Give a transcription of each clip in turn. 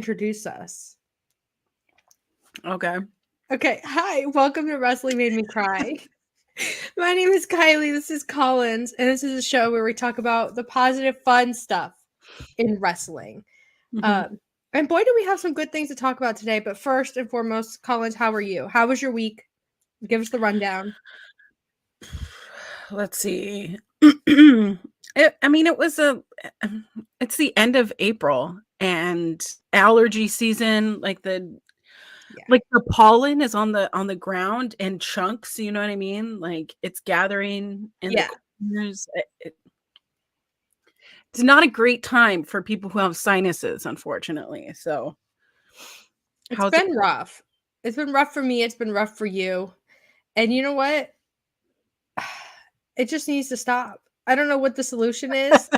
introduce us. Okay. Okay. Hi. Welcome to Wrestling Made Me Cry. My name is Kylie. This is Collins. And this is a show where we talk about the positive, fun stuff in wrestling. And boy, do we have some good things to talk about today. But first and foremost, Collins, how are you? How was your week? Give us the rundown. Let's see. It's the end of April and allergy season. Like the pollen is on the ground in chunks. You know what I mean? Like it's gathering in the corners. It's not a great time for people who have sinuses, unfortunately. So it's been rough. It's been rough for me. It's been rough for you. And you know what? It just needs to stop. I don't know what the solution is,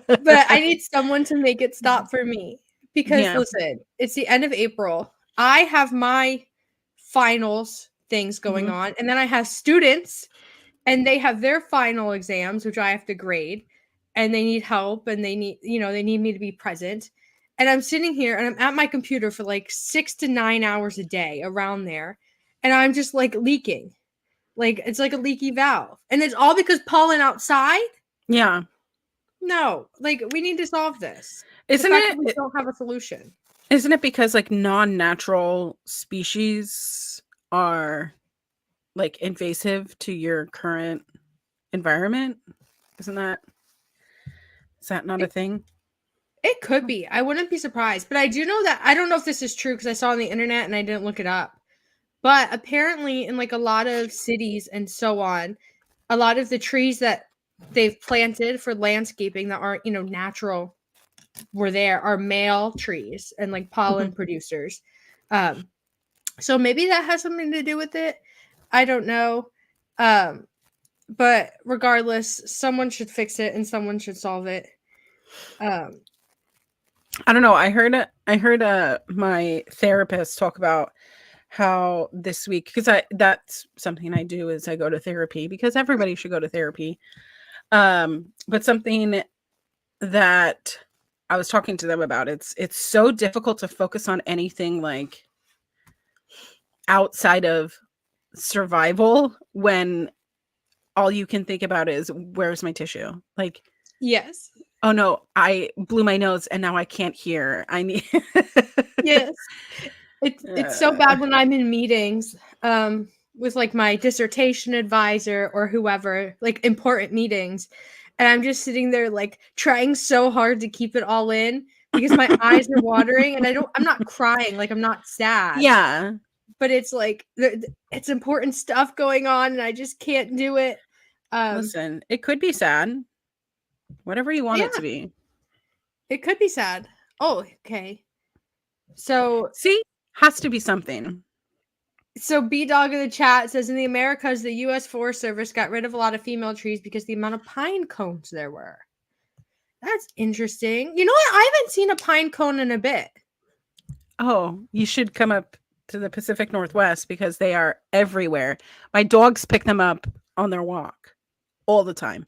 but I need someone to make it stop for me. Because listen, it's the end of April. I have my finals things going on, and then I have students, and they have their final exams, which I have to grade, and they need help, and they need me to be present. And I'm sitting here, and I'm at my computer for like 6 to 9 hours a day, around there, and I'm just like leaking. Like, it's like a leaky valve. And it's all because pollen outside? Yeah. No. Like, we need to solve this. Isn't it? We don't have a solution. Isn't it because, like, non-natural species are, like, invasive to your current environment? Is that not a thing? It could be. I wouldn't be surprised. But I do know that, I don't know if this is true because I saw on the internet and I didn't look it up. But apparently in like a lot of cities and so on, a lot of the trees that they've planted for landscaping that aren't, natural are male trees and like pollen producers. So maybe that has something to do with it. I don't know. But regardless, someone should fix it and someone should solve it. I don't know. I heard my therapist talk about how this week, because that's something I do, is I go to therapy because everybody should go to therapy. But something that I was talking to them about, it's so difficult to focus on anything like outside of survival when all you can think about is, where's my tissue? Like, yes. Oh no, I blew my nose and now I can't hear. I need Yes. It's so bad when I'm in meetings with like my dissertation advisor or whoever, like important meetings, and I'm just sitting there like trying so hard to keep it all in because my eyes are watering, and I'm not crying, like I'm not sad. Yeah. But it's like it's important stuff going on and I just can't do it. Listen, it could be sad. Whatever you want it to be. It could be sad. Oh, okay. So see, has to be something. So B-Dog in the chat says, in the Americas, the U.S. Forest Service got rid of a lot of female trees because the amount of pine cones there were. That's interesting. You know what? I haven't seen a pine cone in a bit. Oh, you should come up to the Pacific Northwest because they are everywhere. My dogs pick them up on their walk all the time.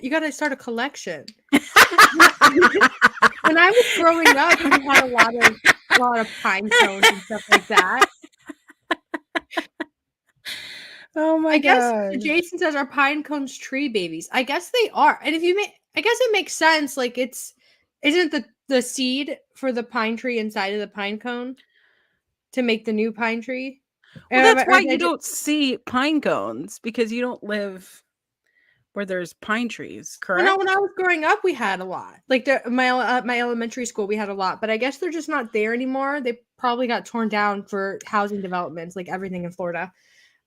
You got to start a collection. When I was growing up, we had a lot of pine cones and stuff like that. Oh my God. Guess Jason says, are pine cones tree babies? I guess they are. And I guess it makes sense. Like, isn't the seed for the pine tree inside of the pine cone to make the new pine tree? Well, that's why you don't see pine cones, because you don't live where there's pine trees, correct? Well, no, when I was growing up, we had a lot. Like my elementary school, we had a lot, but I guess they're just not there anymore. They probably got torn down for housing developments, like everything in Florida.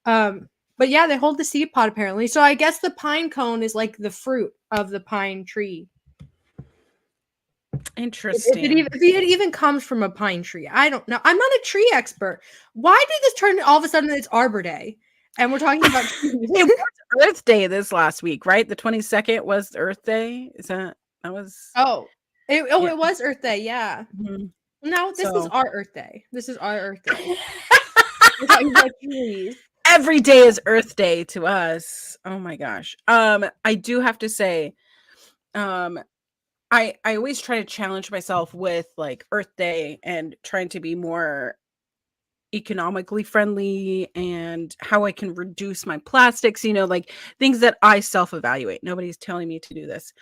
But yeah, they hold the seed pod apparently. So I guess the pine cone is like the fruit of the pine tree. Interesting. If it even comes from a pine tree, I don't know. I'm not a tree expert. Why did this turn all of a sudden it's Arbor Day? And we're talking about it was Earth Day this last week, right? The 22nd was Earth Day. Is that was? It was Earth Day, yeah. Mm-hmm. No, this is our Earth Day. This is our Earth Day. We're talking about trees. Every day is Earth Day to us. Oh my gosh. I do have to say, I I always try to challenge myself with like Earth Day and trying to be more economically friendly and how I can reduce my plastics, like things that I self-evaluate. Nobody's telling me to do this.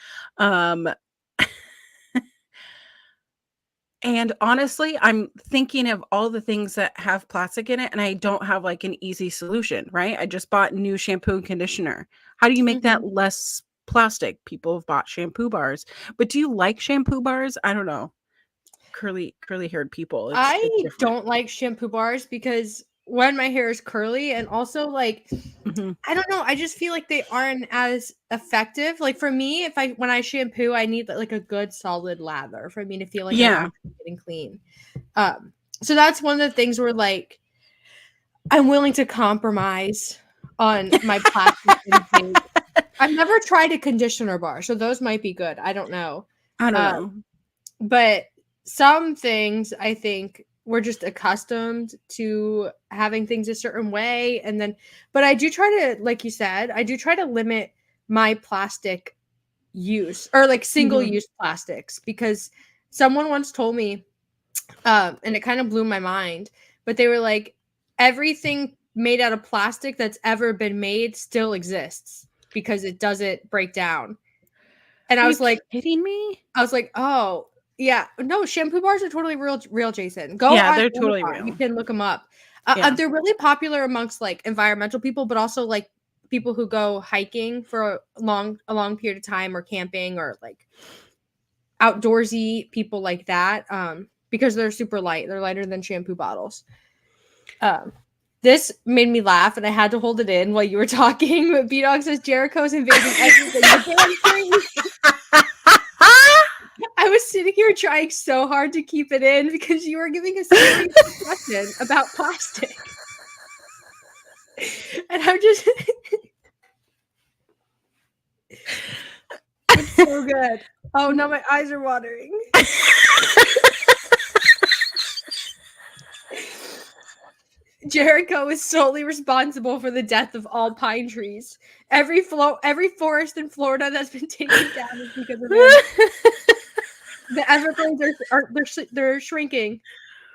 And honestly, I'm thinking of all the things that have plastic in it, and I don't have like an easy solution, right? I just bought new shampoo and conditioner. How do you make that less plastic? People have bought shampoo bars, but do you like shampoo bars? I don't know. Curly haired people. I It's don't like shampoo bars because when my hair is curly, and also like I don't know, I just feel like they aren't as effective. Like for me, when I shampoo, I need like a good solid lather for me to feel like I'm actually getting clean. So that's one of the things where like I'm willing to compromise on my plastic intake. I've never tried a conditioner bar, so those might be good. I don't know. I don't know. But some things I think we're just accustomed to having things a certain way. And then, but I do try to, like you said, I do try to limit my plastic use or like single use plastics, because someone once told me, and it kind of blew my mind, but they were like, everything made out of plastic that's ever been made still exists because it doesn't break down. And I was like, kidding me? I was like, oh, yeah. No, shampoo bars are totally real, Jason. Go Yeah, on they're Amazon. totally real. You can look them up. They're really popular amongst like environmental people, but also like people who go hiking for a long period of time, or camping, or like outdoorsy people like that. Because they're super light. They're lighter than shampoo bottles. This made me laugh, and I had to hold it in while you were talking. But B-Dog says Jericho's invading everything. I was sitting here trying so hard to keep it in because you were giving a serious discussion about plastic. And I'm just... It's so good. Oh, no, my eyes are watering. Jericho is solely responsible for the death of all pine trees. Every forest in Florida that's been taken down is because of him. The Everglades they're shrinking.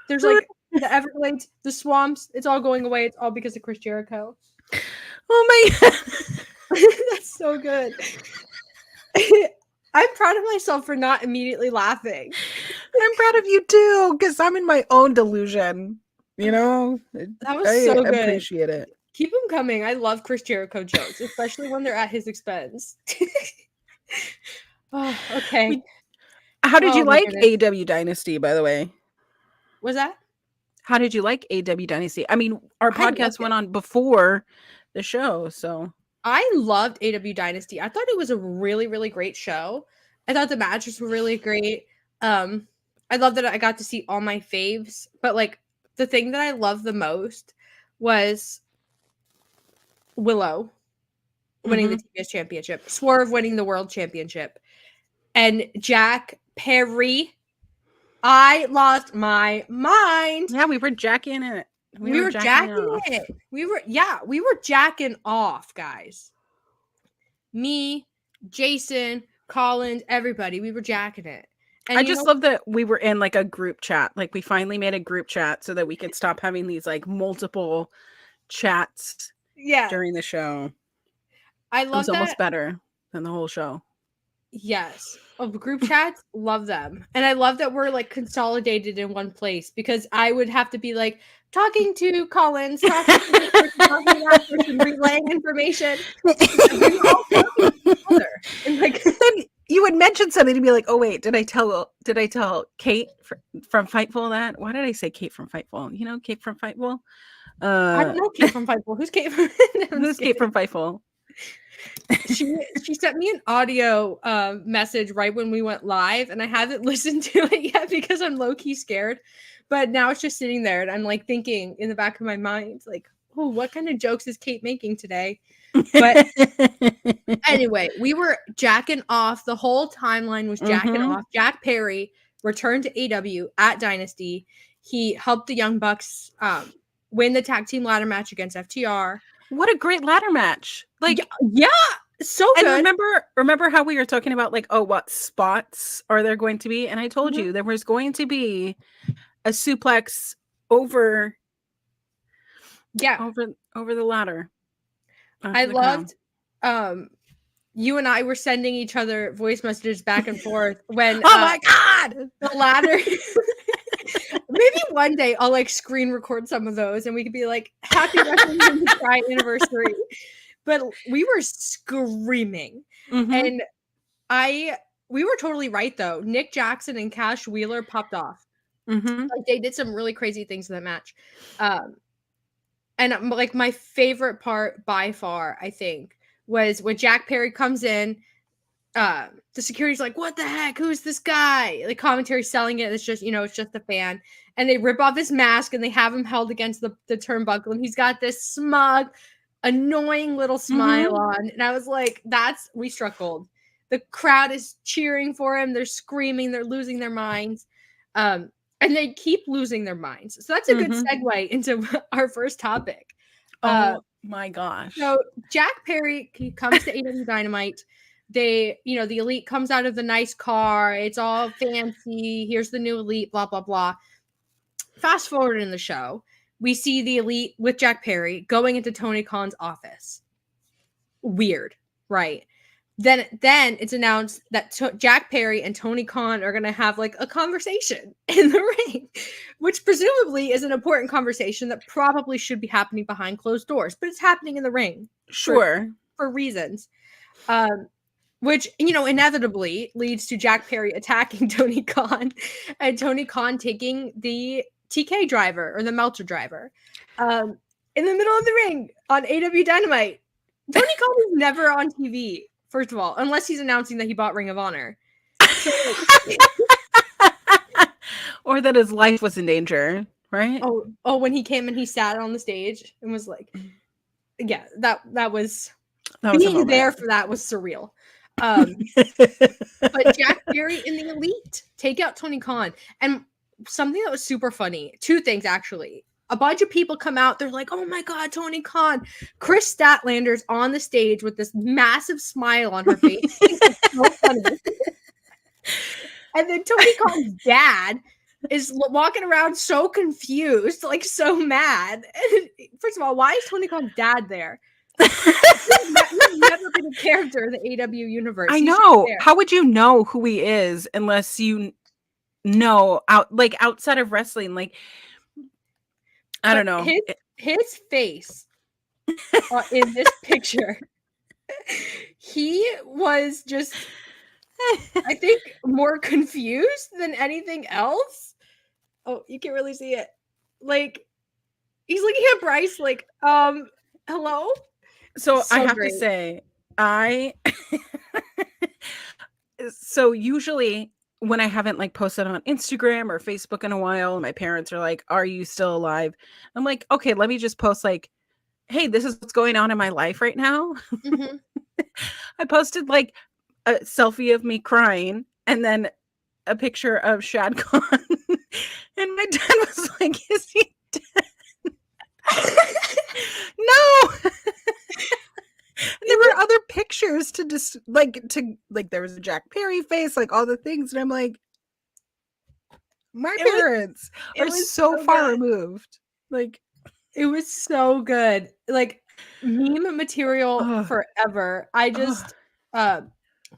There's like the Everglades, the swamps, it's all going away. It's all because of Chris Jericho. Oh my God. That's so good. I'm proud of myself for not immediately laughing. I'm proud of you too, because I'm in my own delusion. That was so good. I appreciate it. Keep them coming. I love Chris Jericho jokes, especially when they're at his expense. Oh, okay. How did you like AEW Dynasty, by the way? Was that? How did you like AEW Dynasty? I mean, our podcast went on before the show, so. I loved AEW Dynasty. I thought it was a really, really great show. I thought the matches were really great. I love that I got to see all my faves. But like the thing that I loved the most was Willow winning the TBS championship, Swerve winning the world championship, and Jack Perry. I lost my mind. Yeah, we were jacking it. We were jacking it. We were jacking off, guys. Me, Jason, Collins, everybody. We were jacking it. And I just love that we were in like a group chat. Like we finally made a group chat so that we could stop having these like multiple chats during the show. I love that. It was almost better than the whole show. Yes. Of group chats, love them. And I love that we're like consolidated in one place, because I would have to be like talking to Collins, talking to this person, talking to that person, relaying information. We all talking to each other. And like then you would mention something to be like, oh wait, did I tell Kate from Fightful that? Why did I say Kate from Fightful? You know, Kate from Fightful? I don't know Kate from Fightful. Who's Kate from Who's Kate from Fightful? She sent me an audio message right when we went live, and I haven't listened to it yet because I'm low-key scared. But now it's just sitting there, and I'm like thinking in the back of my mind, like, oh, what kind of jokes is Kate making today? But anyway, we were jacking off. The whole timeline was jacking off. Jack Perry returned to AEW at Dynasty. He helped the Young Bucks win the tag team ladder match against FTR. What a great ladder match. Like, yeah. So good. And remember how we were talking about like, oh, what spots are there going to be? And I told you there was going to be a suplex over the ladder. I loved you and I were sending each other voice messages back and forth when oh my god, the ladder. Maybe one day I'll like screen record some of those and we could be like, happy Wrestling Pride anniversary. But we were screaming. And we were totally right though. Nick Jackson and Cash Wheeler popped off. Like they did some really crazy things in that match. And like my favorite part by far, I think, was when Jack Perry comes in. The security's like, what the heck? Who's this guy? The commentary selling it. It's just, it's just a fan. And they rip off his mask and they have him held against the turnbuckle. And he's got this smug, annoying little smile on. And I was like, we struck gold. The crowd is cheering for him. They're screaming. They're losing their minds. And they keep losing their minds. So that's a good segue into our first topic. Oh my gosh. So Jack Perry, he comes to AEW Dynamite. The Elite comes out of the nice car. It's all fancy. Here's the new Elite, blah, blah, blah. Fast forward in the show, we see the Elite with Jack Perry going into Tony Khan's office. Weird, right? Then it's announced that Jack Perry and Tony Khan are going to have like a conversation in the ring, which presumably is an important conversation that probably should be happening behind closed doors, but it's happening in the ring. Sure. For reasons. Which, inevitably leads to Jack Perry attacking Tony Khan and Tony Khan taking the TK driver or the Meltzer driver in the middle of the ring on AEW Dynamite. Tony Khan is never on TV, first of all, unless he's announcing that he bought Ring of Honor. So, or that his life was in danger, right? Oh, when he came and he sat on the stage and was like, yeah, that was being there for that was surreal. But Jack Perry and the Elite take out Tony Khan. And something that was super funny, two things actually. A bunch of people come out, they're like, oh my god, Tony Khan. Chris Statlander's on the stage with this massive smile on her face. It's so funny. And then Tony Khan's dad is walking around so confused, like so mad. And first of all, why is Tony Khan's dad there? He's never been a character in the AEW universe. I know. How would you know who he is unless you know outside of wrestling? Like, I don't know. His face in this picture, he was just, I think, more confused than anything else. Oh, you can really see it. Like, he's looking at Bryce like, hello? So I have to say, so usually when I haven't like posted on Instagram or Facebook in a while, my parents are like, are you still alive? I'm like, okay, let me just post like, hey, this is what's going on in my life right now. I posted like a selfie of me crying and then a picture of Shad Khan. And my dad was like, is he dead? No. There were other pictures to just like there was a Jack Perry face, like all the things, and I'm like, my parents are so far removed. Like, it was so good, like meme material forever. I just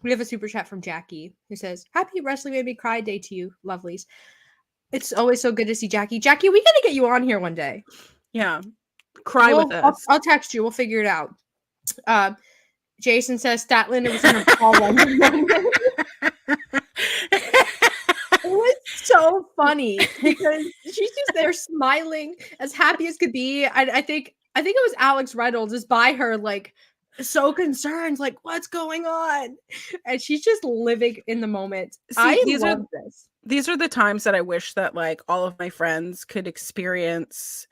we have a super chat from Jackie who says, "Happy Wrestling Made Me Cry Day to you, lovelies. It's always so good to see Jackie. Jackie, we gotta get you on here one day. Yeah, cry with us. I'll text you. We'll figure it out." Jason says Statlander was in a Paul London moment. It was so funny because she's just there smiling, as happy as could be. I think it was Alex Reynolds is by her, like so concerned, like what's going on, and she's just living in the moment. These are the times that I wish that like all of my friends could experience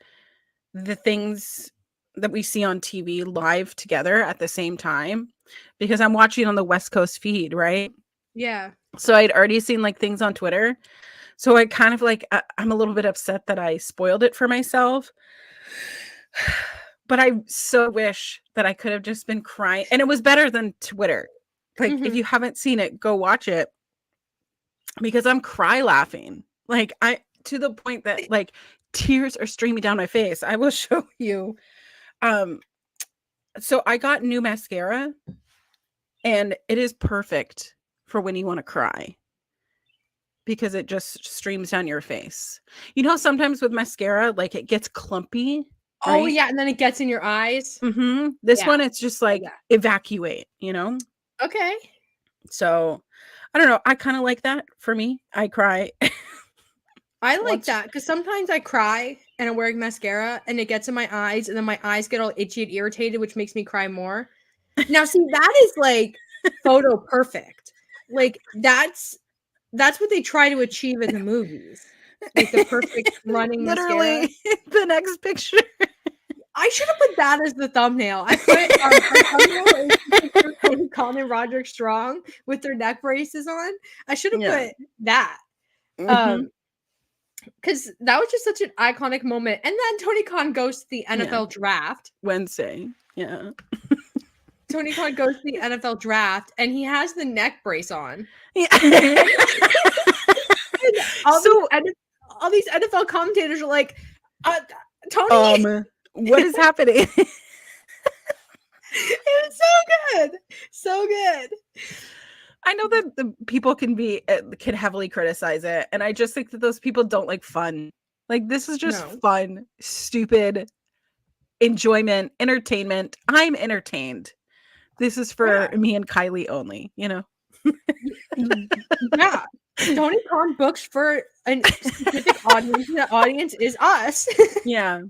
the things that we see on TV live together at the same time, because I'm watching on the West Coast feed, right? Yeah. So I'd already seen like things on Twitter. So I kind of like, I'm a little bit upset that I spoiled it for myself. but I so wish that I could have just been crying. And it was better than Twitter. Like, if you haven't seen it, go watch it. Because I'm cry laughing. Like, to the point that like tears are streaming down my face. I will show you. So I got new mascara, and it is perfect for when you want to cry, because it just streams down your face. You know, sometimes with mascara, like, it gets clumpy. Oh, right? yeah, and then it gets in your eyes. This one, it's just like evacuate, you know? Okay. So, I don't know. I kind of like that for me. I cry. I like that because sometimes I cry and I'm wearing mascara and it gets in my eyes and then my eyes get all itchy and irritated, which makes me cry more. Now, see, that is like photo perfect. Like, that's what they try to achieve in the movies. Like the perfect running Literally, mascara. the next picture. I should have put that as the thumbnail. I put thumbnail is Tony Khan and Roderick Strong with their neck braces on. I should have put that. Because that was just such an iconic moment. And then Tony Khan goes to the NFL draft. Wednesday. Yeah. Tony Khan goes to the NFL draft and he has the neck brace on. Yeah. all these NFL commentators are like, Tony. What is happening? It was so good. So good. I know that the people can heavily criticize it, and I just think that those people don't like fun. Like, this is just fun, stupid enjoyment, entertainment. I'm entertained. This is for me and Kiley only, you know? Yeah. Tony Khan books for a specific audience. The audience is us. Yeah.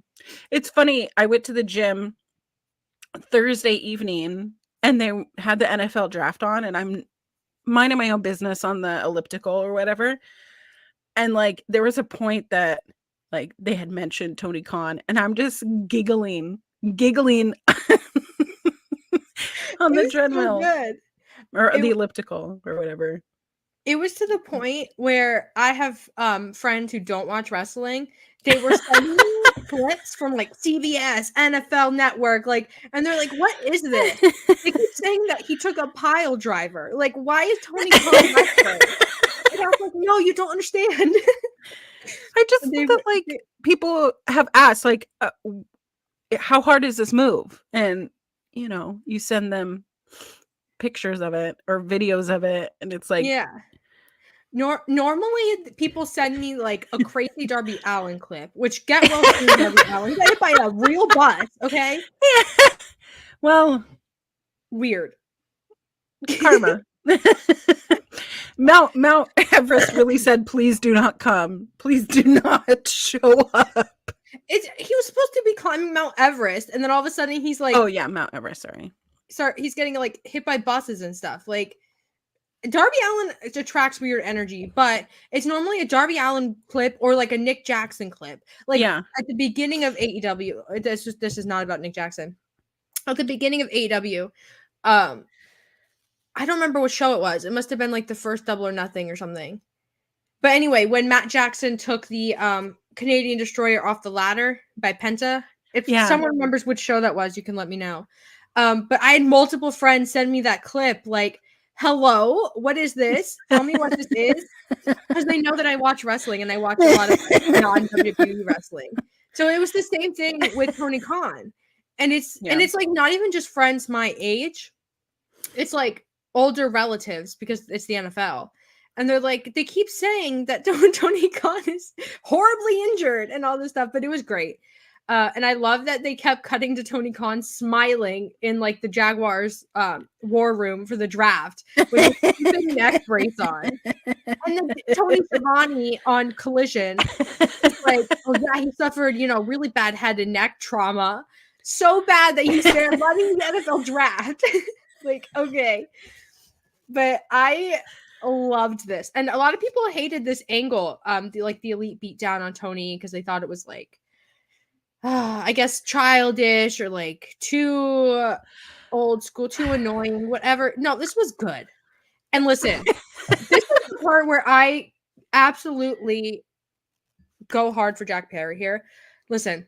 It's funny. I went to the gym Thursday evening, and they had the NFL draft on, and I'm minding my own business on the elliptical or whatever. And like, there was a point that like they had mentioned Tony Khan, and I'm just giggling on the treadmill or the elliptical or whatever. It was to the point where I have friends who don't watch wrestling. They were sending me clips from like CBS, NFL Network, like, and they're like, "What is this?" They keep saying that he took a pile driver. Like, why is Tony Khan wrestling? And I was like, "No, you don't understand." I just think that like people have asked, like, how hard is this move? And you know, you send them pictures of it or videos of it, and it's like, normally people send me like a crazy Darby Allin clip, which get well soon, Darby Allin. Get it by a real bus, okay? Yeah. Well, weird. Karma. Mount Everest really said, "Please do not come. Please do not show up." He was supposed to be climbing Mount Everest, and then all of a sudden he's like, "Oh yeah, Mount Everest." Sorry, he's getting like hit by buses and stuff. Like, Darby Allin attracts weird energy, but it's normally a Darby Allin clip or like a Nick Jackson clip. Like at the beginning of AEW, this is not about Nick Jackson. At the beginning of AEW, I don't remember what show it was. It must have been like the first Double or Nothing or something. But anyway, when Matt Jackson took the Canadian Destroyer off the ladder by Penta, if someone remembers which show that was, you can let me know. But I had multiple friends send me that clip, like, "Hello, what is this? Tell me what this is," because they know that I watch wrestling and I watch a lot of non-WWE wrestling. So it was the same thing with Tony Khan, and it's like not even just friends my age; it's like older relatives because it's the NFL, and they're like, they keep saying that Tony Khan is horribly injured and all this stuff, but it was great. And I love that they kept cutting to Tony Khan smiling in like the Jaguars war room for the draft with a stupid neck brace on. And then Tony Schiavone on Collision is like, "Oh yeah, he suffered, really bad head and neck trauma. So bad that he's there running the NFL draft." Like, okay. But I loved this. And a lot of people hated this angle, the elite beat down on Tony because they thought it was like, I guess childish or like too old school, too annoying, whatever. No, this was good. And listen, this is the part where I absolutely go hard for Jack Perry here. Listen,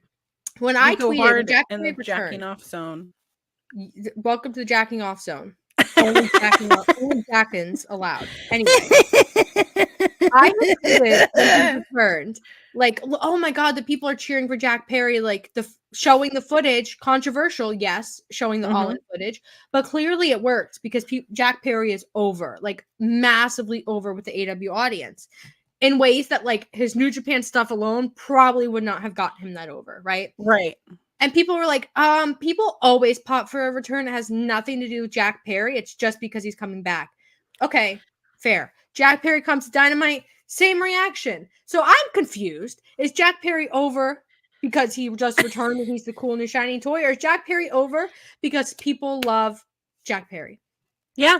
When I go tweeted hard Jack in Perry the jacking returned, off zone. welcome to the jacking off zone. Only jacking off, only jackins allowed. Anyway, I tweeted when he returned, like, oh my god, the people are cheering for Jack Perry, like showing the footage, controversial, yes, showing the all-in footage, but clearly it worked because Jack Perry is over, like massively over with the AEW audience in ways that like his New Japan stuff alone probably would not have gotten him that over, right? Right. And people were like, people always pop for a return. It has nothing to do with Jack Perry. It's just because he's coming back. Okay, fair. Jack Perry comes to Dynamite, same reaction. So I'm confused. Is Jack Perry over because he just returned and he's the cool new shiny toy? Or is Jack Perry over because people love Jack Perry? Yeah.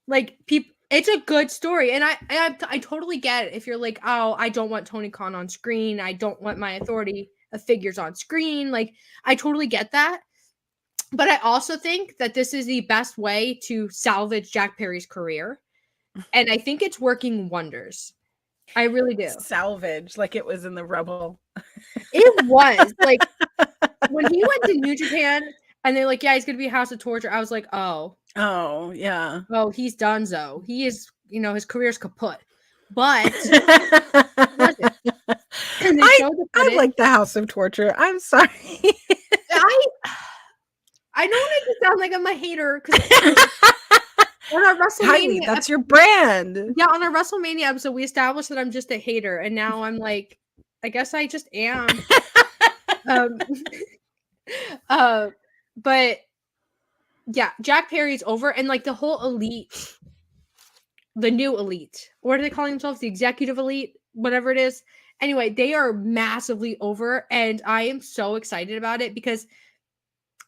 Like, people, it's a good story. And I totally get it. If you're like, oh, I don't want Tony Khan on screen. I don't want my authority of figures on screen. Like, I totally get that. But I also think that this is the best way to salvage Jack Perry's career. And I think it's working wonders. I really do. Salvage, like it was in the rubble. It was. Like, when he went to New Japan and they're like, yeah, he's going to be a House of Torture. I was like, oh. Oh, yeah. Oh, he's donezo. He is, his career's kaput. But I like the House of Torture. I'm sorry. I don't want to sound like I'm a hater because on our WrestleMania, that's your brand. Yeah, on our WrestleMania episode, we established that I'm just a hater, and now I'm like, I guess I just am. But yeah, Jack Perry's over, and like the whole elite, the new elite, what are they calling themselves? The executive elite, whatever it is. Anyway, they are massively over, and I am so excited about it because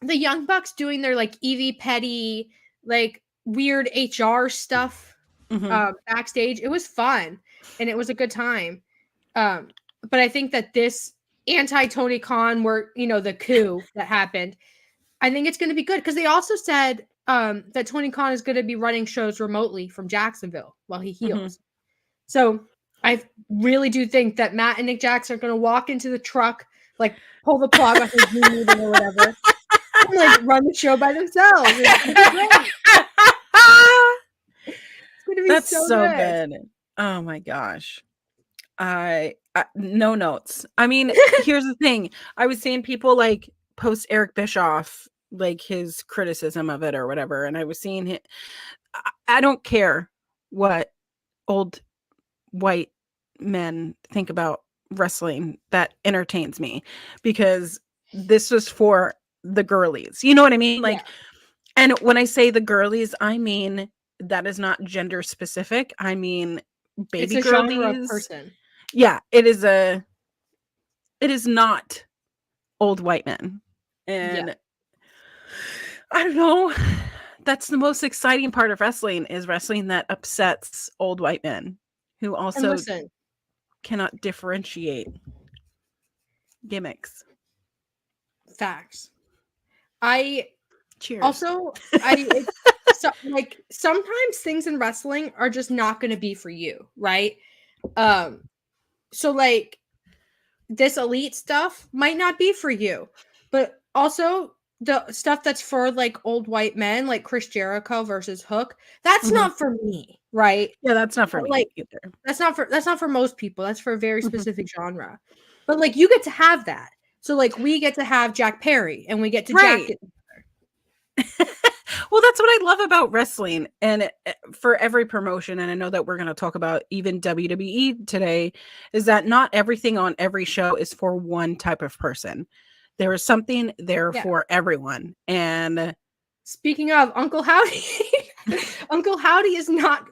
the Young Bucks doing their like Evie Petty, like weird HR stuff backstage. It was fun and it was a good time. But I think that this anti-Tony Khan, where the coup that happened, I think it's going to be good because they also said that Tony Khan is going to be running shows remotely from Jacksonville while he heals. So I really do think that Matt and Nick Jackson are going to walk into the truck, like pull the plug on his Zoom meeting or whatever, and like run the show by themselves. It's going to be That's so good. Oh my gosh. I no notes. I mean, here's the thing. I was seeing people like post Eric Bischoff, like his criticism of it or whatever, and I was seeing it. I don't care what old white men think about wrestling. That entertains me because this was for the girlies. You know what I mean? Like, and when I say the girlies, I mean that is not gender specific. I mean baby it's a girlies. genre of person. Yeah, it is not old white men. And I don't know. That's the most exciting part of wrestling, is wrestling that upsets old white men who also cannot differentiate gimmicks. Facts. Cheers. Also, like sometimes things in wrestling are just not going to be for you, right? So like this elite stuff might not be for you, but also the stuff that's for like old white men, like Chris Jericho versus Hook, that's not for me, right? Yeah, that's not for me either. That's not for most people. That's for a very specific genre. But like you get to have that. So like we get to have Jack Perry and we get to jack it. Well, that's what I love about wrestling, and for every promotion, and I know that we're going to talk about even WWE today, is that not everything on every show is for one type of person. There is something there for everyone. And speaking of Uncle Howdy, Uncle Howdy is not.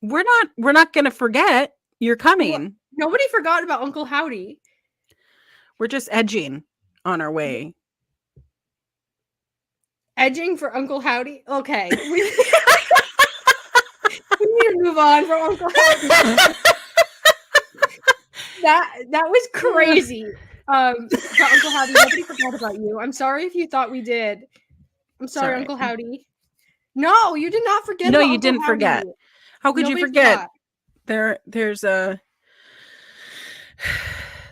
We're not going to forget. You're coming. Nobody forgot about Uncle Howdy. We're just edging on our way. Edging for Uncle Howdy? Okay. We need to move on from Uncle Howdy. That was crazy. Uncle Howdy, nobody forgot about you. I'm sorry if you thought we did. I'm sorry, Uncle Howdy. No, you did not forget. No, you didn't forget. How could you forget? Forgot.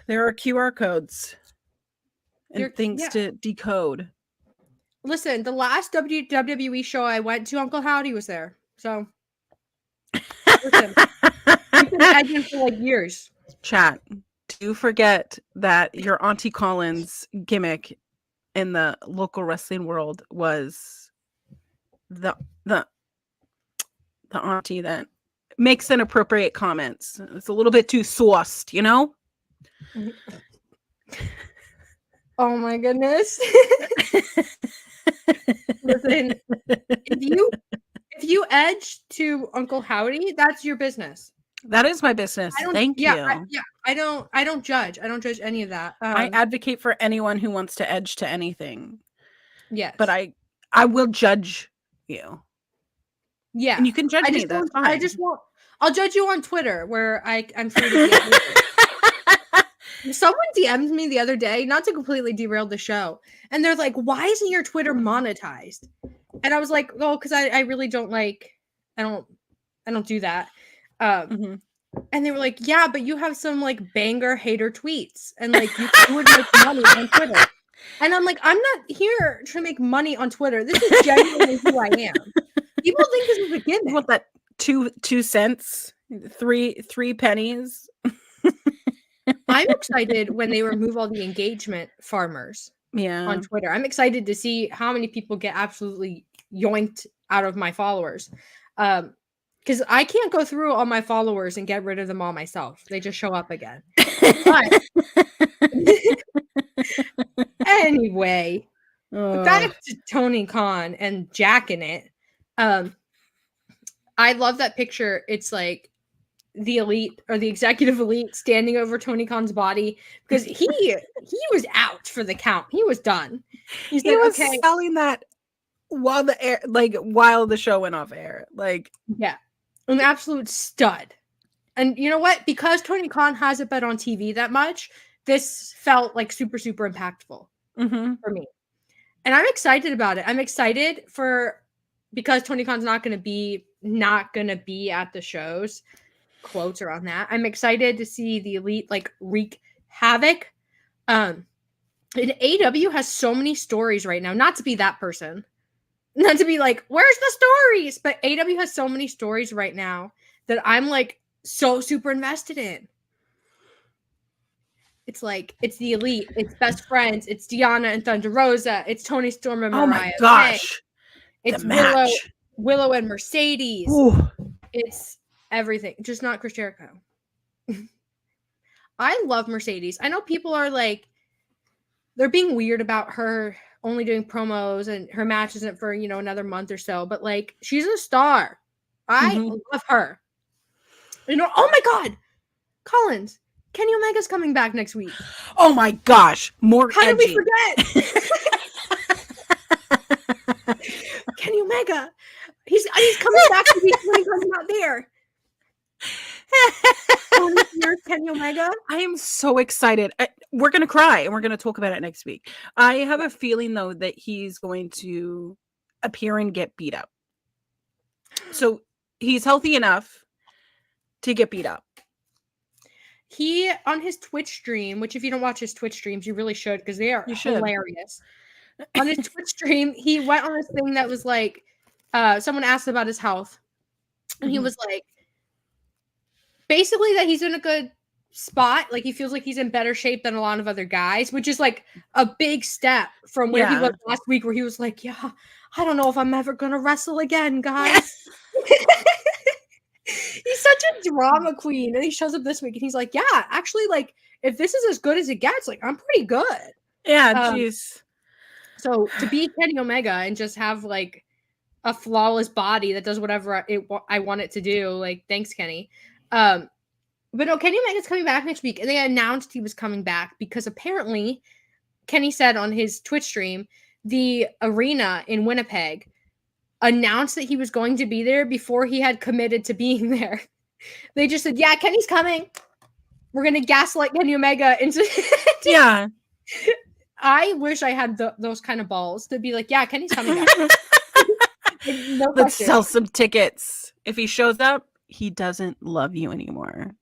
There are QR codes. and things to decode. Listen, the last WWE show I went to, Uncle Howdy was there. So, listen, we've been edging for like years. Chat, do you forget that your Auntie Collins gimmick in the local wrestling world was the auntie that makes inappropriate comments? It's a little bit too sauced, you know? Oh my goodness. Listen, if you edge to Uncle Howdy, that's your business. That is my business. Thank you. I don't judge. I don't judge any of that. I advocate for anyone who wants to edge to anything. Yes. But I will judge you. Yeah. And you can judge me. That's fine. I just won't. I'll judge you on Twitter where I'm free to be. Someone DM'd me the other day, not to completely derail the show, and they're like, "Why isn't your Twitter monetized?" And I was like, "Oh, because I really don't like. I don't do that." And they were like, "Yeah, but you have some like banger hater tweets, and like you would make money on Twitter." And I'm like, "I'm not here to make money on Twitter. This is genuinely who I am." People think this is a gimmick. What, that 2 cents, 3 pennies? I'm excited when they remove all the engagement farmers on Twitter. I'm excited to see how many people get absolutely yoinked out of my followers. Because I can't go through all my followers and get rid of them all myself. They just show up again. But anyway, back to Tony Khan and Jack in it. I love that picture. It's like the elite or the executive elite standing over Tony Khan's body because he was out for the count. He was done. He was selling that while the show went off air. Like, yeah, an absolute stud. And you know what? Because Tony Khan hasn't been on TV that much, this felt like super, super impactful for me. And I'm excited about it. I'm excited because Tony Khan's not going to be at the shows. Quotes around that. I'm excited to see the elite like wreak havoc. And AEW has so many stories right now. Not to be that person. Not to be like, where's the stories? But AEW has so many stories right now that I'm like so super invested in. It's like, it's the elite, it's best friends, it's Diana and Thunder Rosa, it's Tony Storm and Mariah. Oh my gosh. It's Willow and Mercedes. Ooh. It's everything, just not Chris Jericho. I love Mercedes. I know people are like, they're being weird about her only doing promos and her match isn't for, another month or so, but like, she's a star. I love her. Oh my God, Collins, Kenny Omega's coming back next week. Oh my gosh, more How edgy. did we forget? Kenny Omega. He's coming back to week when he's not there. Kenny Omega. I am so excited. We're going to cry and we're going to talk about it next week. I have a feeling though that he's going to appear and get beat up. So he's healthy enough to get beat up. He, on his Twitch stream, which if you don't watch his Twitch streams, you really should because they are hilarious. On his Twitch stream, he went on this thing that was like, someone asked about his health. And he was like, basically that he's in a good spot. Like he feels like he's in better shape than a lot of other guys, which is like a big step from where he was last week where he was like, yeah, I don't know if I'm ever going to wrestle again, guys. He's such a drama queen. And he shows up this week and he's like, yeah, actually, like, if this is as good as it gets, like, I'm pretty good. Yeah, jeez. So to be Kenny Omega and just have, like, a flawless body that does whatever I want it to do, like, thanks, Kenny. But no, Kenny Omega's coming back next week. And they announced he was coming back because apparently, Kenny said on his Twitch stream, the arena in Winnipeg announced that he was going to be there before he had committed to being there. They just said, yeah, Kenny's coming. We're going to gaslight Kenny Omega into Yeah. I wish I had those kind of balls to be like, yeah, Kenny's coming back. No Let's sell some tickets. If he shows up, he doesn't love you anymore.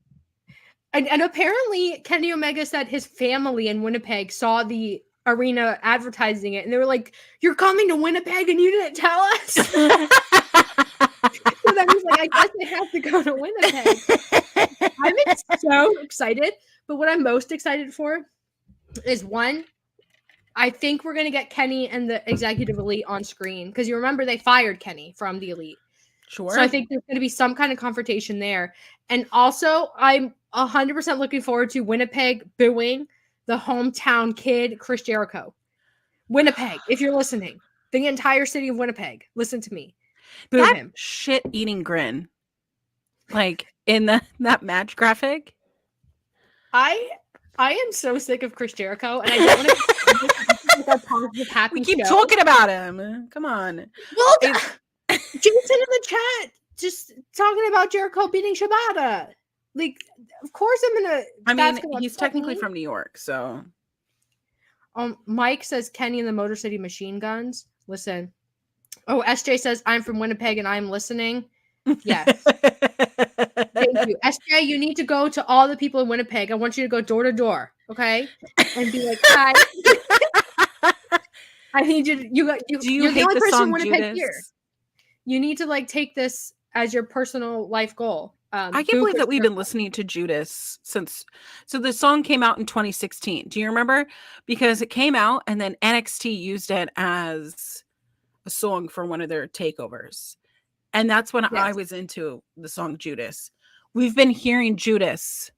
And apparently Kenny Omega said his family in Winnipeg saw the arena advertising it, and they were like, "You're coming to Winnipeg and you didn't tell us." So then he's like, "I guess I have to go to Winnipeg." I'm so excited, but what I'm most excited for is one, I think we're gonna get Kenny and the Executive Elite on screen, because you remember they fired Kenny from the Elite. Sure. So I think there's gonna be some kind of confrontation there, and also I'm 100% looking forward to Winnipeg booing the hometown kid, Chris Jericho. Winnipeg, if you're listening, the entire city of Winnipeg, listen to me. Boo that him. shit-eating grin, like in that match graphic. I am so sick of Chris Jericho, and I don't want to. We keep talking about him. Come on. Well, Jason in the chat just talking about Jericho beating Shibata. Like, of course I'm gonna. I mean, he's technically from New York, so. Mike says Kenny and the Motor City Machine Guns. Listen. Oh, SJ says I'm from Winnipeg and I'm listening. Yes. Thank you. SJ, you need to go to all the people in Winnipeg. I want you to go door to door, okay? And be like, hi. I need you to, you're the only person in Winnipeg here. You need to like take this as your personal life goal. I can't believe that we've been listening to Judas since. So the song came out in 2016. Do you remember? Because it came out and then NXT used it as a song for one of their takeovers. And that's when I was into the song Judas. We've been hearing Judas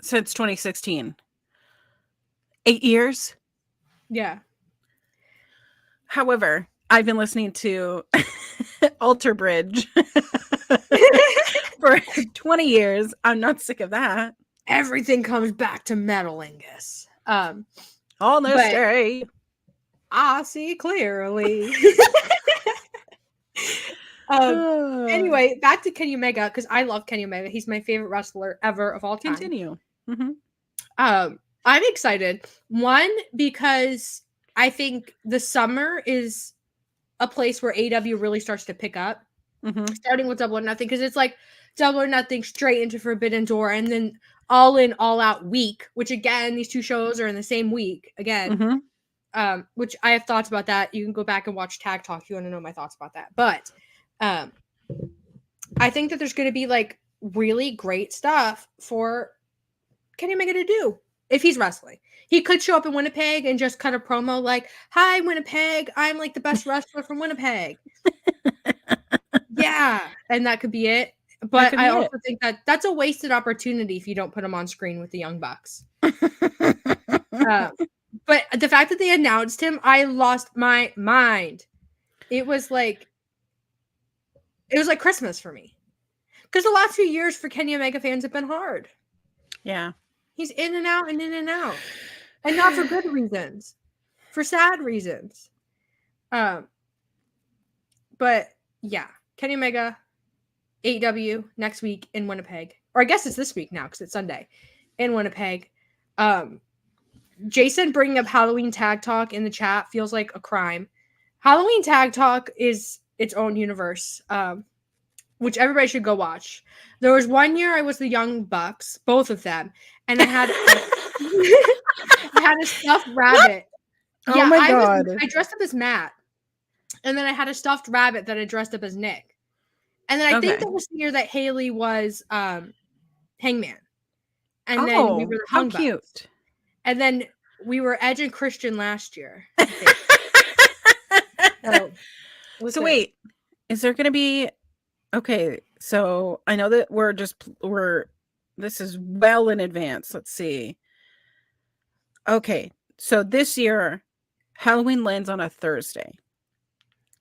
since 2016. 8 years. Yeah. However, I've been listening to Alter Bridge for 20 years. I'm not sick of that. Everything comes back to Metalingus. On this day, I see clearly. Anyway, back to Kenny Omega, because I love Kenny Omega. He's my favorite wrestler ever of all time. Continue. Mm-hmm. I'm excited. One, because I think the summer is a place where AEW really starts to pick up, starting with Double or Nothing, because it's like Double or Nothing straight into Forbidden Door, and then All In, All Out week, which again, these two shows are in the same week again. Which I have thoughts about that. You can go back and watch Tag Talk if you want to know my thoughts about that. But I think that there's going to be like really great stuff for Kenny Omega to do if he's wrestling. He could show up in Winnipeg and just cut a promo like, "Hi, Winnipeg. I'm like the best wrestler from Winnipeg." Yeah. And that could be it. But I also think that that's a wasted opportunity if you don't put him on screen with the Young Bucks. But the fact that they announced him, I lost my mind. It was like Christmas for me. Because the last few years for Kenny Omega fans have been hard. Yeah. He's in and out and in and out. And not for good reasons. For sad reasons. But yeah. Kenny Omega, AEW next week in Winnipeg. Or I guess it's this week now because it's Sunday. In Winnipeg. Jason bringing up Halloween Tag Talk in the chat feels like a crime. Halloween Tag Talk is its own universe, which everybody should go watch. There was one year I was the Young Bucks, both of them, and I had I had a stuffed rabbit. What? Oh my god! I dressed up as Matt, and then I had a stuffed rabbit that I dressed up as Nick, and then I think that was the year that Haley was Hangman, and then we were the Young Bucks. Cute. And then we were Edge and Christian last year. So wait, is there going to be? Okay, so I know that this is well in advance. Let's see. Okay, so this year, Halloween lands on a Thursday.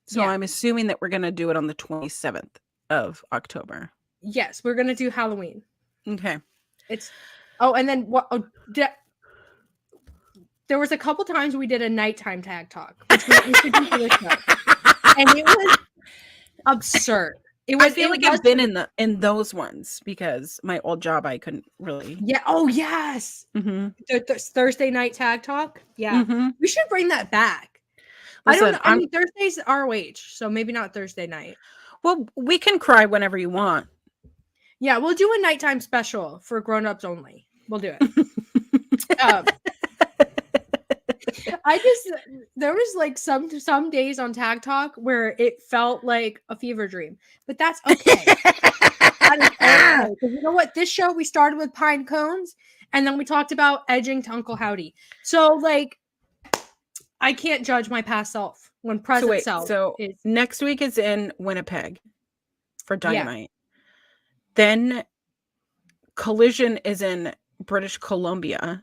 So I'm assuming that we're going to do it on the 27th of October. Yes, we're going to do Halloween. Okay. And then what? There was a couple times we did a nighttime tag talk, which we should do for this show. And it was absurd. I feel like I've been in those ones because my old job I couldn't really. Yeah. Oh yes. The Thursday night tag talk. Yeah. We should bring that back. Listen, I don't know. I mean, Thursday's ROH, so maybe not Thursday night. Well, we can cry whenever you want. Yeah, we'll do a nighttime special for grown-ups only. We'll do it. There was like some days on Tag Talk where it felt like a fever dream, but that's okay. That is okay. Because you know what? This show, we started with pine cones, and then we talked about edging to Uncle Howdy. So, like, I can't judge my past self when present self is. Next week is in Winnipeg for Dynamite. Yeah. Then Collision is in British Columbia.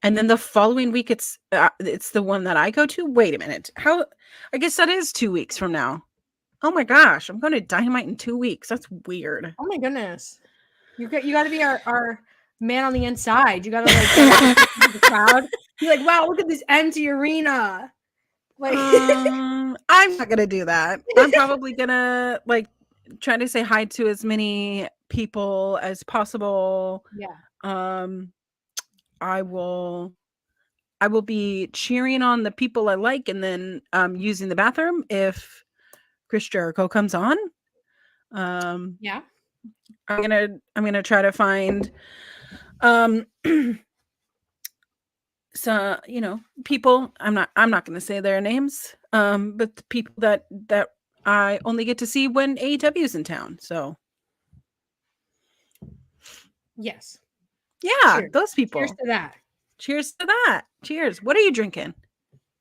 And then the following week, it's the one that I go to. Wait a minute. I guess that is 2 weeks from now. Oh my gosh, I'm going to Dynamite in 2 weeks. That's weird. Oh my goodness. You got to be our man on the inside. You got to like the crowd. Be like, wow, look at this empty arena. Like, I'm not going to do that. I'm probably going to like try to say hi to as many people as possible. Yeah. I will be cheering on the people I like, and then using the bathroom if Chris Jericho comes on. Yeah. I'm gonna try to find so people. I'm not gonna say their names, but the people that I only get to see when AEW is in town. So yes. Yeah, cheers. Those people. Cheers to that. Cheers to that. Cheers. What are you drinking?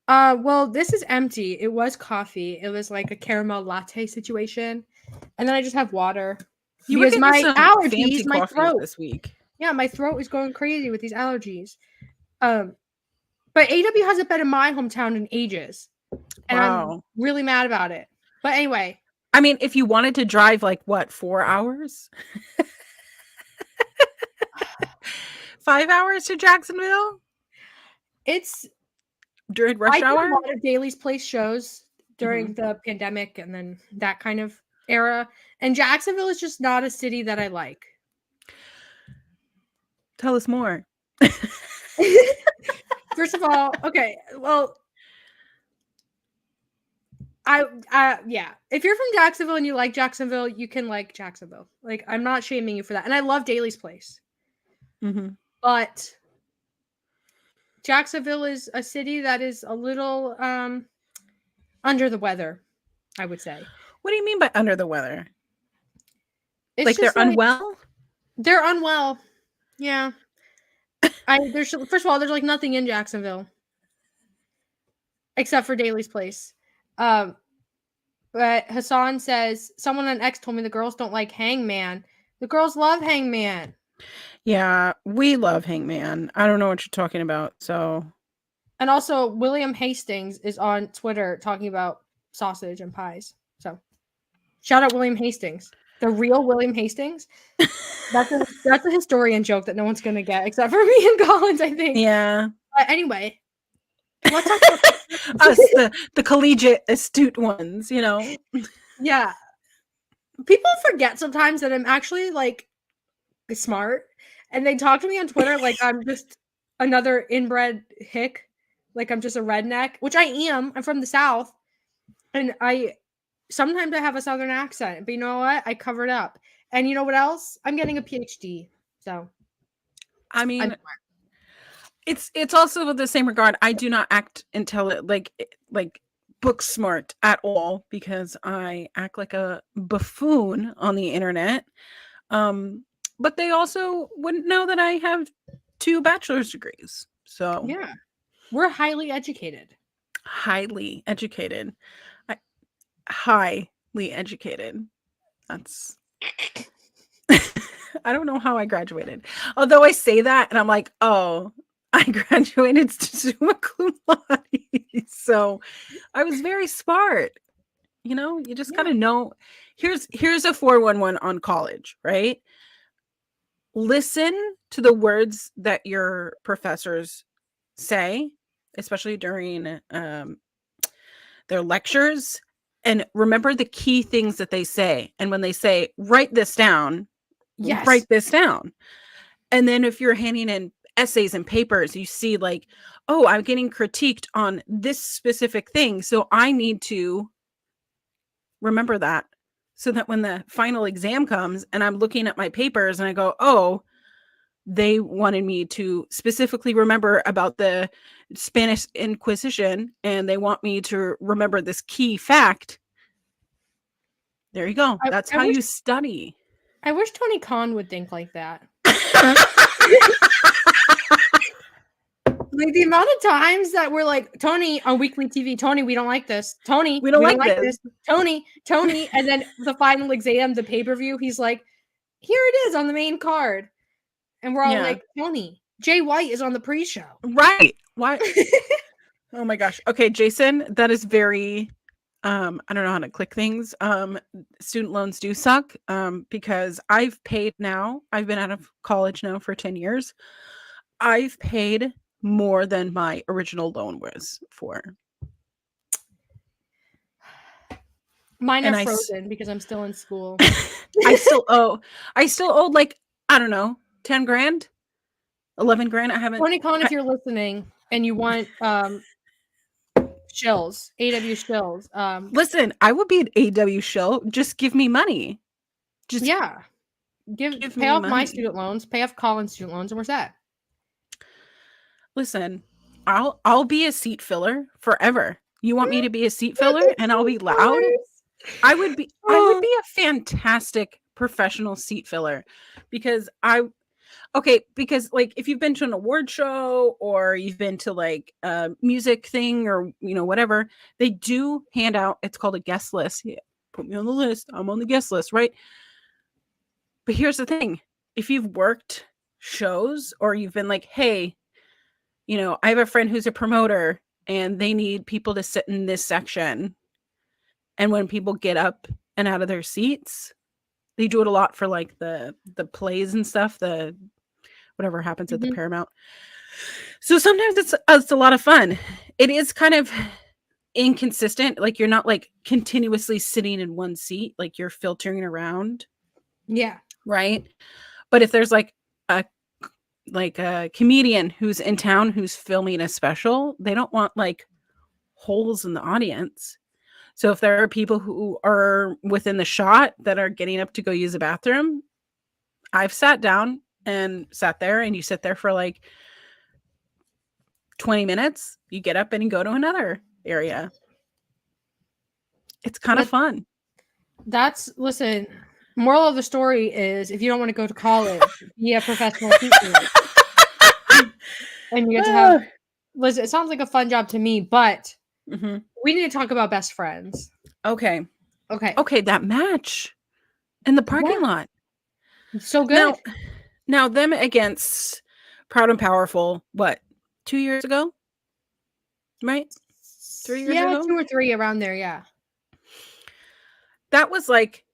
Well, this is empty. It was coffee. It was like a caramel latte situation. And then I just have water. Because my allergies, my throat this week. Yeah, my throat is going crazy with these allergies. But AEW hasn't been in my hometown in ages. And I'm really mad about it. But anyway. I mean, if you wanted to drive like what, 4 hours? 5 hours to Jacksonville? It's during rush hour? I did a lot of Daly's Place shows during the pandemic and then that kind of era. And Jacksonville is just not a city that I like. Tell us more. First of all, okay, well, yeah. If you're from Jacksonville and you like Jacksonville, you can like Jacksonville. Like, I'm not shaming you for that. And I love Daly's Place. But Jacksonville is a city that is a little under the weather, I would say. What do you mean by under the weather? It's like they're unwell? They're unwell. Yeah. First of all, there's like nothing in Jacksonville except for Daly's Place. But Hassan says, someone on X told me the girls don't like Hangman. The girls love Hangman. Yeah, we love Hangman. I don't know what you're talking about. So, and also William Hastings is on Twitter talking about sausage and pies. So, shout out William Hastings, the real William Hastings. That's a historian joke that no one's gonna get except for me and Collins, I think. Yeah. But anyway, let's talk about us, the collegiate astute ones. Yeah. People forget sometimes that I'm actually like smart. And they talk to me on Twitter like I'm just another inbred hick. Like I'm just a redneck, which I am. I'm from the South. And sometimes I have a Southern accent. But you know what? I cover it up. And you know what else? I'm getting a PhD. So. I mean, it's also with the same regard. I do not act like book smart at all because I act like a buffoon on the internet. But they also wouldn't know that I have 2 bachelor's degrees. So yeah, we're highly educated. Highly educated. Highly educated. That's. I don't know how I graduated. Although I say that, and I'm like, oh, I graduated summa cum laude. So I was very smart. You just gotta know. Here's a 411 on college, right? Listen to the words that your professors say, especially during their lectures, and remember the key things that they say. And when they say, write this down, write this down. And then if you're handing in essays and papers, you see like, oh, I'm getting critiqued on this specific thing. So I need to remember that. So that when the final exam comes and I'm looking at my papers and I go, oh, they wanted me to specifically remember about the Spanish Inquisition, and they want me to remember this key fact. There you go. That's how you study. I wish Tony Khan would think like that. Like the amount of times that we're like, Tony on weekly TV, Tony, we don't like this. Tony, we don't like this. Tony. And then the final exam, the pay-per-view, he's like, here it is on the main card. And we're all like, Tony, Jay White is on the pre-show. Right. Why? Oh my gosh. Okay, Jason, that is very I don't know how to click things. Student loans do suck. Because I've paid now. I've been out of college now for 10 years. I've paid more than my original loan was for. Mine are frozen because I'm still in school. I still owe like, I don't know, 10 grand, 11 grand. I haven't. Tony Khan, if you're listening and you want shills, AEW shills. Listen, I would be an AEW shill. Just give me money. Just pay off my student loans, pay off Colin's student loans, and we're set. Listen, I'll be a seat filler forever. You want me to be a seat filler and I'll be loud? I would be a fantastic professional seat filler because like if you've been to an award show or you've been to like a music thing or whatever, they do hand out, it's called a guest list. Yeah, put me on the list. I'm on the guest list, right? But here's the thing. If you've worked shows or you've been like, hey, I have a friend who's a promoter and they need people to sit in this section. And when people get up and out of their seats, they do it a lot for like the plays and stuff, the whatever happens at the Paramount. So sometimes it's a lot of fun. It is kind of inconsistent. Like you're not like continuously sitting in one seat, like you're filtering around. Yeah. Right. But if there's like a comedian who's in town who's filming a special, they don't want like holes in the audience. So if there are people who are within the shot that are getting up to go use a bathroom, I've sat down and sat there, and you sit there for like 20 minutes, you get up and you go to another area. It's kind of fun. Listen, moral of the story is if you don't want to go to college, be a professional teacher. And you get to have, listen, it sounds like a fun job to me, but we need to talk about best friends. Okay, that match in the parking lot. So good. Now them against Proud and Powerful, what, 2 years ago? Right? 3 years ago? 2 or 3 around there, yeah. That was like,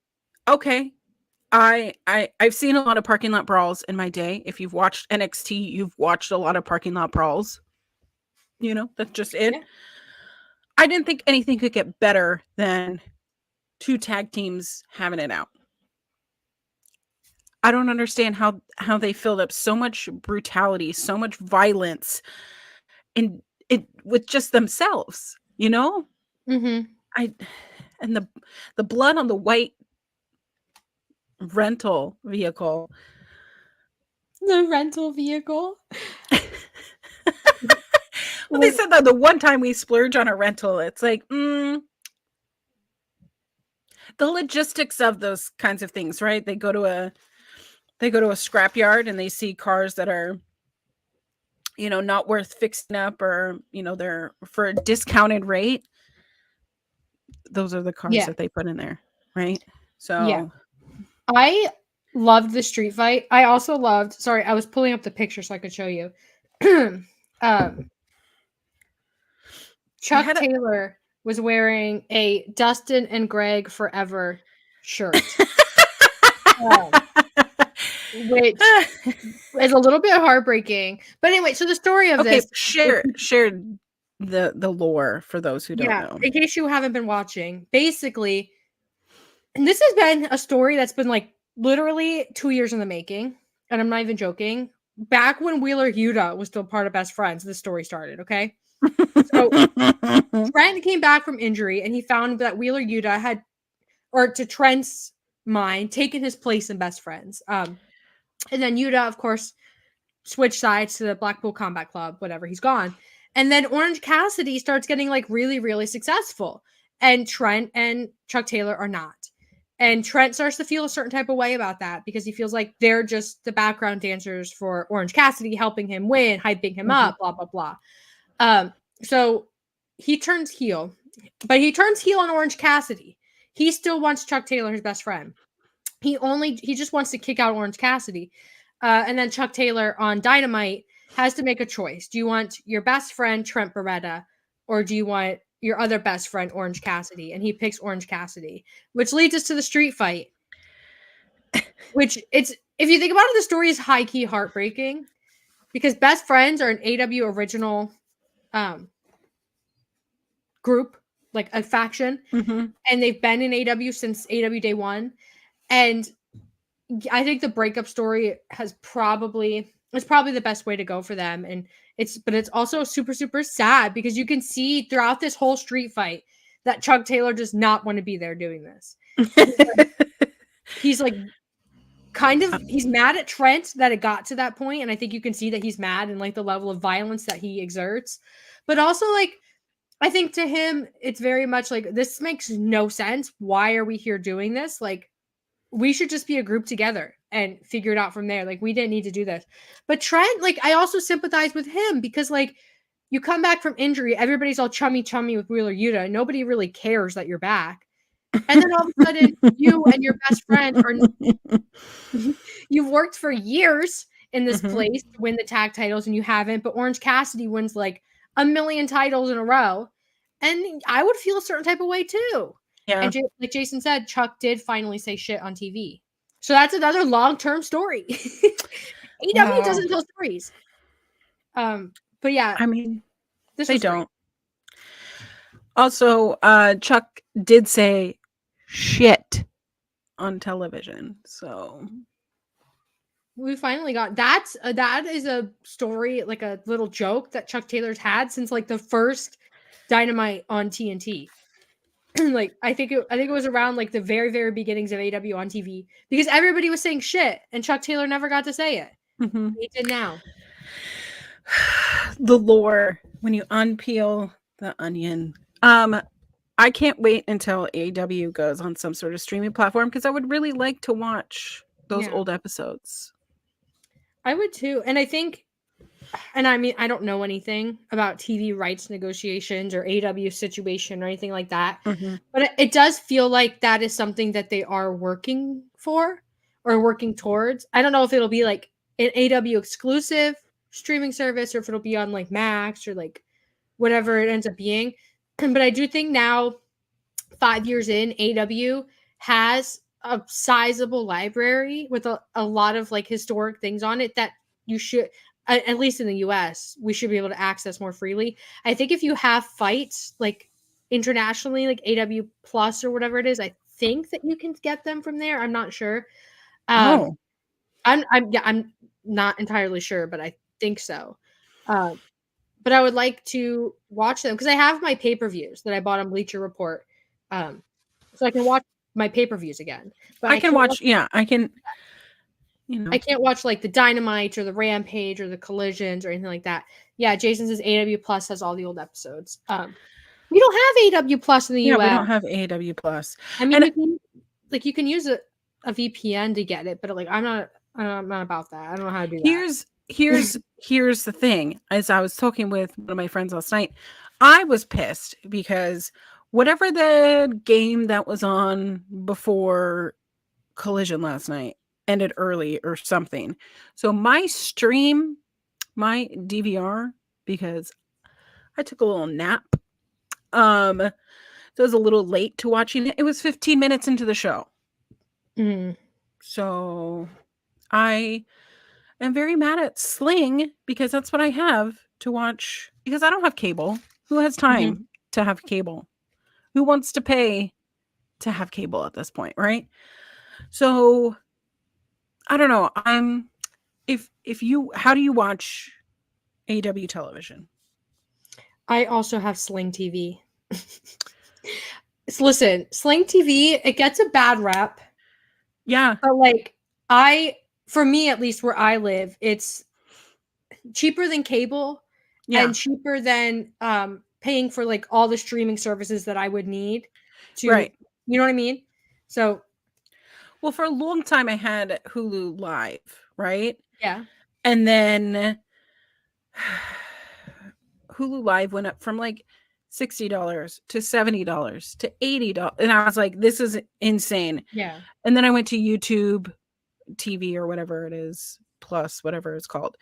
okay. I've seen a lot of parking lot brawls in my day. If you've watched NXT, you've watched a lot of parking lot brawls. That's just it. Yeah. I didn't think anything could get better than 2 tag teams having it out. I don't understand how they filled up so much brutality, so much violence in it with just themselves, Mm-hmm. And the blood on the white rental vehicle. The rental vehicle. Well, they said that the one time we splurge on a rental, it's like, the logistics of those kinds of things, right? They go to a scrapyard and they see cars that are, not worth fixing up or, they're for a discounted rate. Those are the cars that they put in there, right? So yeah. I loved the street fight. I also loved, sorry, I was pulling up the picture so I could show you. Chuck Taylor was wearing a Dustin and Greg Forever shirt. Which is a little bit heartbreaking. But anyway, so the story of this. Share the lore for those who don't know. In case you haven't been watching. Basically, and this has been a story that's been like literally 2 years in the making. And I'm not even joking. Back when Wheeler Yuta was still part of Best Friends, this story started, okay? So Trent came back from injury and he found that Wheeler Yuta had, or to Trent's mind, taken his place in Best Friends. And then Yuta, of course, switch sides to the Blackpool Combat Club, whatever, he's gone. And then Orange Cassidy starts getting like really, really successful. And Trent and Chuck Taylor are not. And Trent starts to feel a certain type of way about that because he feels like they're just the background dancers for Orange Cassidy, helping him win, hyping him up, blah, blah, blah. So he turns heel, but he turns heel on Orange Cassidy. He still wants Chuck Taylor, his best friend. He just wants to kick out Orange Cassidy. And then Chuck Taylor on Dynamite has to make a choice. Do you want your best friend, Trent Beretta, or do you want your other best friend, Orange Cassidy? And he picks Orange Cassidy, which leads us to the street fight. Which if you think about it, the story is high-key heartbreaking because best friends are an AEW original group, like a faction, and they've been in AEW since AEW Day One. And I think the breakup story is probably the best way to go for them. And it's also super, super sad because you can see throughout this whole street fight that Chuck Taylor does not want to be there doing this. He's like he's mad at Trent that it got to that point, and I think you can see that he's mad and like the level of violence that he exerts. But also, like, I think to him, it's very much like, this makes no sense. Why are we here doing this? Like, we should just be a group together and figure it out from there. Like, we didn't need to do this. But Trent, like, I also sympathize with him because, like, you come back from injury, everybody's all chummy with Wheeler Yuta. Nobody really cares that you're back. And then all of a sudden, you and your best friend you've worked for years in this place to win the tag titles and you haven't, but Orange Cassidy wins like 1 million titles in a row. And I would feel a certain type of way too. Yeah. And like Jason said, Chuck did finally say shit on TV. So that's another long-term story. AEW doesn't tell stories. But yeah. I mean, they don't. Also, Chuck did say shit on television. So we finally got that is a story, like a little joke that Chuck Taylor's had since like the first Dynamite on TNT. Like I think it was around like the very, very beginnings of AEW on TV because everybody was saying shit and Chuck Taylor never got to say it. He did now. The lore, when you unpeel the onion. I can't wait until AEW goes on some sort of streaming platform because I would really like to watch those old episodes. I would too. And I think, and I mean, I don't know anything about TV rights negotiations or AEW situation or anything like that. But it does feel like that is something that they are working for or working towards. I don't know if it'll be like an AEW exclusive streaming service or if it'll be on like Max or like whatever it ends up being. But I do think now, 5 years in, AEW has a sizable library with a lot of like historic things on it that you should, at least in the US, we should be able to access more freely. I think if you have fights like internationally, like AEW Plus or whatever it is, I think that you can get them from there. I'm not sure. I'm not entirely sure, but I think so. But I would like to watch them because I have my pay-per-views that I bought on Bleacher Report. So I can watch my pay-per-views again. But I can watch, I can, I can't watch like the Dynamite or the Rampage or the Collisions or anything like that. Yeah, Jason says AEW Plus has all the old episodes. We don't have AEW Plus in the US. We don't have AEW Plus. I mean, you can use a VPN to get it, but like I'm not about that. I don't know how to do that. Here's the thing. As I was talking with one of my friends last night, I was pissed because whatever the game that was on before Collision last night ended early or something. So my stream, my DVR, because I took a little nap, so I was a little late to watching it. It was 15 minutes into the show. So I am very mad at Sling because that's what I have to watch because I don't have cable. Who has time to have cable? Who wants to pay to have cable at this point, right? So I don't know. How do you watch AEW television? I also have Sling TV. Listen, Sling TV, it gets a bad rep. Yeah. But like for me at least where I live, it's cheaper than cable and cheaper than paying for like all the streaming services that I would need to, right. You know what I mean? So, well, for a long time I had Hulu Live, right? Yeah. And then Hulu Live went up from like $60 to $70 to $80. And I was like, this is insane. Yeah. And then I went to YouTube TV or whatever it is, plus whatever it's called.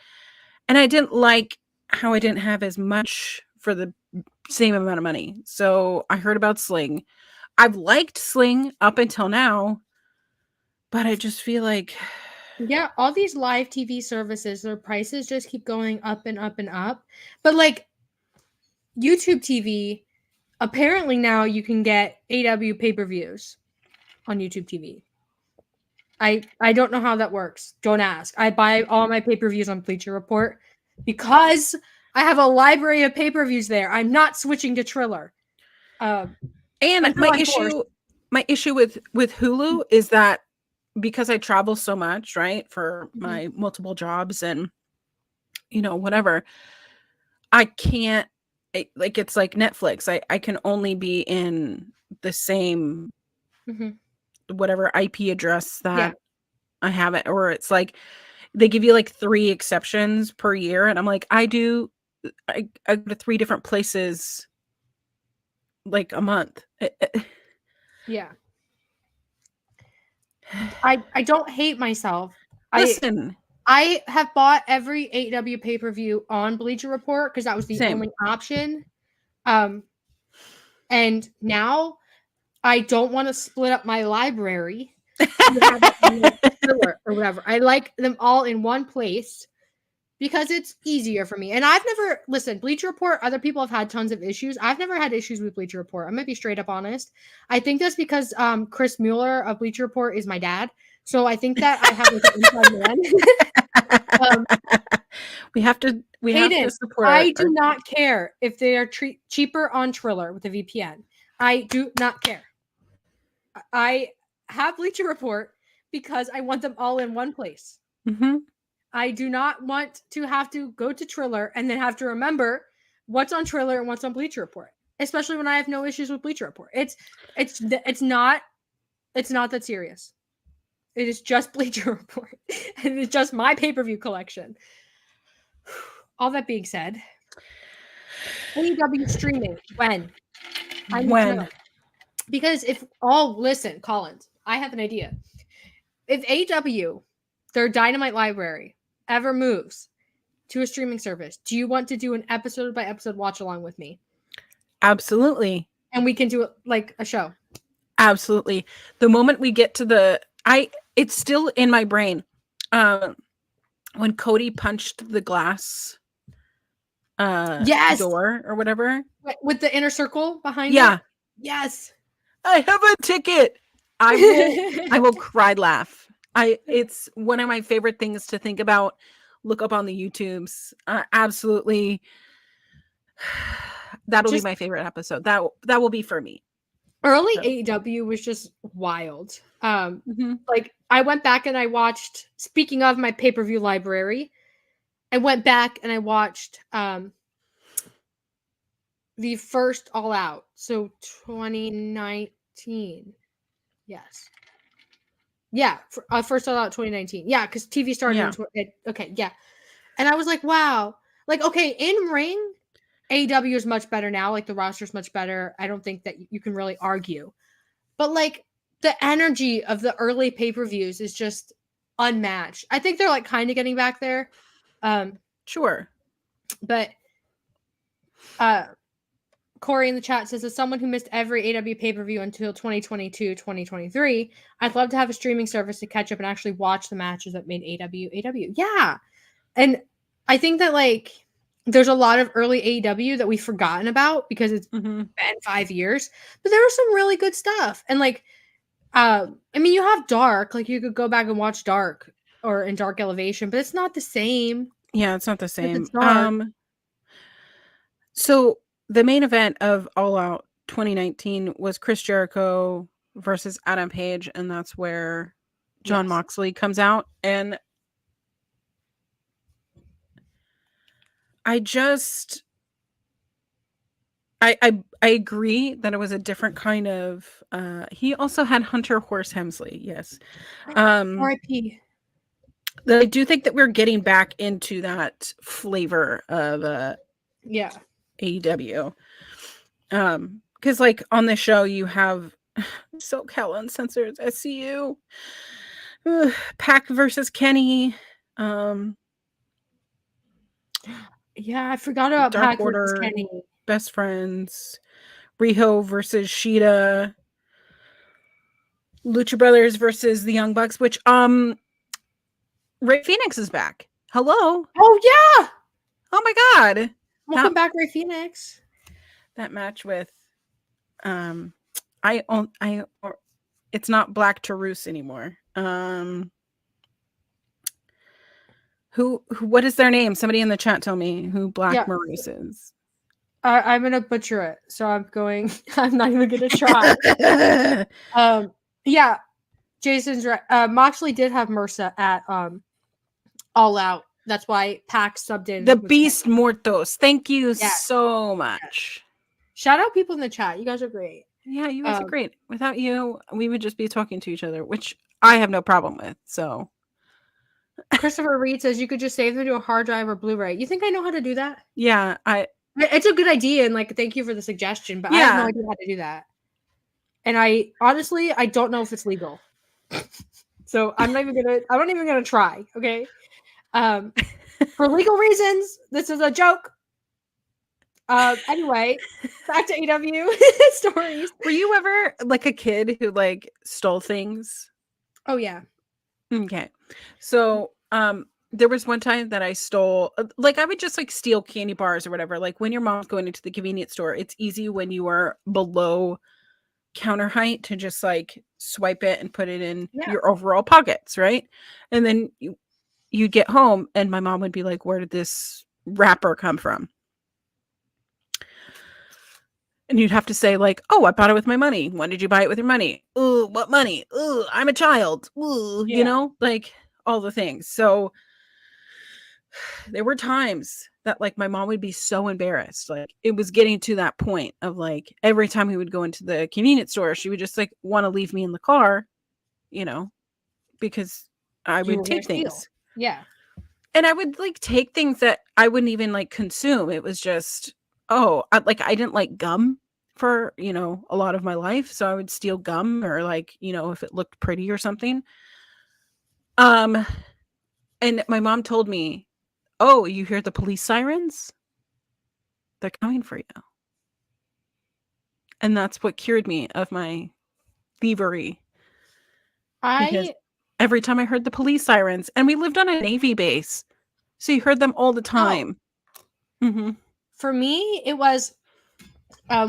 And I didn't like how I didn't have as much for the same amount of money. So I heard about Sling. I've liked Sling up until now, but I just feel like... Yeah, all these live TV services, their prices just keep going up and up and up. But like YouTube TV, apparently now you can get AEW pay-per-views on YouTube TV. I don't know how that works. Don't ask. I buy all my pay-per-views on Bleacher Report because I have a library of pay-per-views there. I'm not switching to Triller. And my issue with Hulu is that because I travel so much, right, for my multiple jobs and, you know, whatever, I can't, like, it's like Netflix. I can only be in the same whatever IP address that I have it, or it's like they give you like 3 exceptions per year, and I'm like, I go to 3 different places like a month. Yeah. I don't hate myself. Listen, I have bought every AEW pay-per-view on Bleacher Report because that was the only option. And now I don't want to split up my library or whatever. I like them all in one place because it's easier for me. And I've never listened, Bleacher Report, other people have had tons of issues. I've never had issues with Bleacher Report. I'm gonna be straight up honest. I think that's because Chris Mueller of Bleacher Report is my dad. So I think that I have like an inside man. we have to support. I do not care if they are cheaper on Triller with a VPN. I do not care. I have Bleacher Report because I want them all in one place. I do not want to have to go to Triller and then have to remember what's on Triller and what's on Bleacher Report, especially when I have no issues with Bleacher Report. It's not that serious. It is just Bleacher Report. And it's just my pay-per-view collection. All that being said, AEW streaming, when? Because listen, Collins, I have an idea. If AEW, their Dynamite library, ever moves to a streaming service, do you want to do an episode by episode watch along with me? Absolutely. And we can do it like a show. Absolutely. The moment we get to it's still in my brain. When Cody punched the glass door or whatever. With the inner circle behind it? Yes. I have a ticket. I will cry laugh. It's one of my favorite things to think about. Look up on the YouTubes. Absolutely. That'll be my favorite episode. That will be for me. Early AEW was just wild. Like I went back and I watched, speaking of my pay-per-view library, I went back and I watched the first All Out. So 2019. Yes. Yeah. First All Out 2019. Yeah. Because TV started okay. Yeah. And I was like, wow. Like, okay, in ring, AEW is much better now. Like the roster's much better. I don't think that you can really argue. But like the energy of the early pay-per-views is just unmatched. I think they're like kind of getting back there. Sure. But Corey in the chat says, as someone who missed every AEW pay-per-view until 2022, 2023, I'd love to have a streaming service to catch up and actually watch the matches that made AEW. Yeah. And I think that like there's a lot of early AEW that we've forgotten about because it's been 5 years, but there was some really good stuff. And like, I mean, you have Dark, like you could go back and watch Dark or in Dark Elevation, but it's not the same. Yeah, it's not the same. So the main event of All Out 2019 was Chris Jericho versus Adam Page, and that's where Jon Moxley comes out. And agree that it was a different kind of he also had Hunter Horse Hemsley, yes. R.I.P. I do think that we're getting back into that flavor of AEW. Because like on the show you have SoCal Uncensored, SCU, Pac versus Kenny, yeah, I forgot about Dark Pac Order, versus Kenny. Best Friends, Riho versus Shida, Lucha Brothers versus the Young Bucks, which Ray Phoenix is back. Hello. Oh yeah. Oh my god. Welcome back, Ray Phoenix. That match with it's not Black Taurus anymore. Who what is their name? Somebody in the chat tell me who Black Maroose is. I'm gonna butcher it, so I'm not even gonna try. Yeah, Jason's right. Moxley did have MRSA at All Out. That's why Pac subbed in. The Beast Mortos. Thank you so much. Shout out people in the chat. You guys are great. Yeah, you guys are great. Without you, we would just be talking to each other, which I have no problem with. So Christopher Reed says you could just save them to a hard drive or Blu-ray. You think I know how to do that? Yeah, it's a good idea, and like thank you for the suggestion, but I have no idea how to do that. And I honestly don't know if it's legal. So I'm not even gonna try, okay? For legal reasons, this is a joke. Anyway, back to AEW stories. Were you ever like a kid who like stole things? Oh yeah. Okay. So there was one time that I stole, like I would just like steal candy bars or whatever. Like when your mom's going into the convenience store, it's easy when you are below counter height to just like swipe it and put it in your overall pockets, right? And then you'd get home and my mom would be like, where did this wrapper come from? And you'd have to say like, oh, I bought it with my money. When did you buy it with your money? Ooh, what money? Ooh, I'm a child. Ooh, you know, like all the things. So there were times that like my mom would be so embarrassed. Like it was getting to that point of like every time we would go into the convenience store, she would just like want to leave me in the car, you know, because I would take things. Yeah. And I would like take things that I wouldn't even like consume. It was just, I didn't like gum for, you know, a lot of my life. So I would steal gum or like, you know, if it looked pretty or something. And my mom told me, oh, you hear the police sirens? They're coming for you. And that's what cured me of my thievery. Because every time I heard the police sirens, and we lived on a Navy base, so you heard them all the time. Oh. Mm-hmm. For me, it was,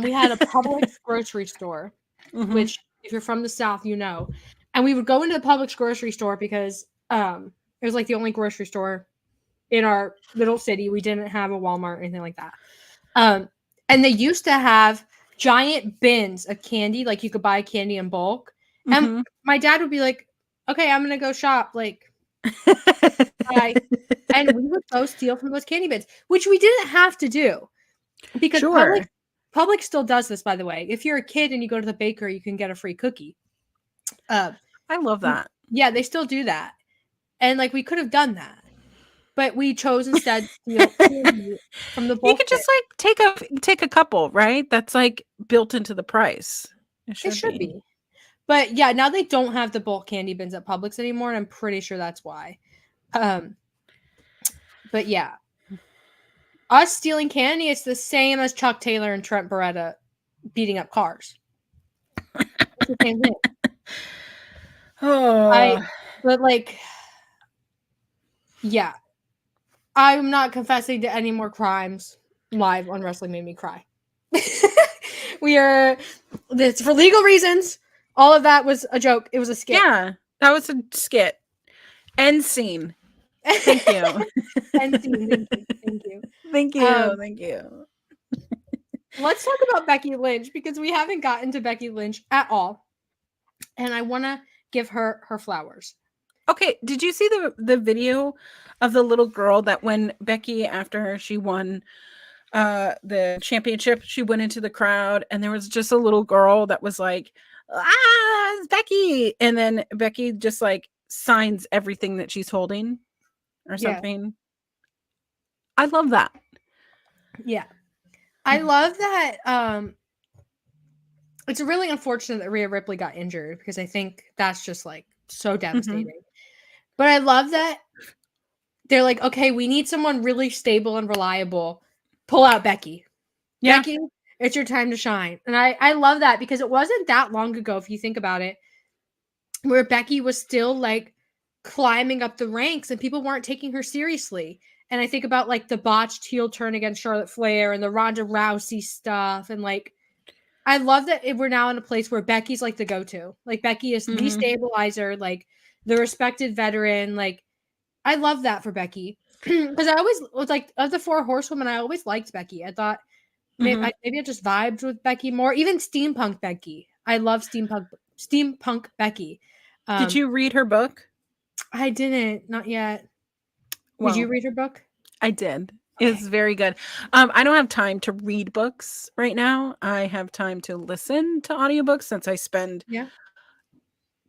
we had a Publix grocery store, which if you're from the South, you know. And we would go into the Publix grocery store because it was like the only grocery store in our little city. We didn't have a Walmart or anything like that. And they used to have giant bins of candy, like you could buy candy in bulk. And my dad would be like, okay, I'm going to go shop. Like, bye. And we would go steal from those candy bins, which we didn't have to do. Because Publix still does this, by the way. If you're a kid and you go to the bakery, you can get a free cookie. I love that. Yeah, they still do that. And like we could have done that. But we chose instead from the bulk. You could just like take a couple, right? That's like built into the price. It should be. But yeah, now they don't have the bulk candy bins at Publix anymore, and I'm pretty sure that's why. But yeah. Us stealing candy, it's the same as Chuck Taylor and Trent Beretta beating up cars. It's the same thing. But like, yeah. I'm not confessing to any more crimes live on Wrestling Made Me Cry. It's for legal reasons. All of that was a joke. It was a skit. Yeah, that was a skit. End scene. Thank you. End scene. Thank you. Thank you. Thank you. Let's talk about Becky Lynch because we haven't gotten to Becky Lynch at all. And I want to give her flowers. Okay, did you see the video of the little girl that when Becky, after she won the championship, she went into the crowd and there was just a little girl that was like, ah, it's Becky. And then Becky just like signs everything that she's holding or something. I love that. Yeah. I love that. It's really unfortunate that Rhea Ripley got injured because I think that's just like so devastating. Mm-hmm. But I love that they're like, okay, we need someone really stable and reliable. Pull out Becky. Yeah. Becky, it's your time to shine. And I love that because it wasn't that long ago, if you think about it, where Becky was still like climbing up the ranks and people weren't taking her seriously. And I think about like the botched heel turn against Charlotte Flair and the Ronda Rousey stuff. And like, I love that we're now in a place where Becky's like the go-to. Like Becky is the stabilizer, like the respected veteran. Like I love that for Becky because I always was like of the 4 horsewomen. I always liked Becky. I thought maybe I just vibed with Becky more. Even steampunk Becky. I love steampunk Becky. Did you read her book? I didn't, not yet. Did you read her book? I did. Okay. It's very good. I don't have time to read books right now. I have time to listen to audiobooks since I spend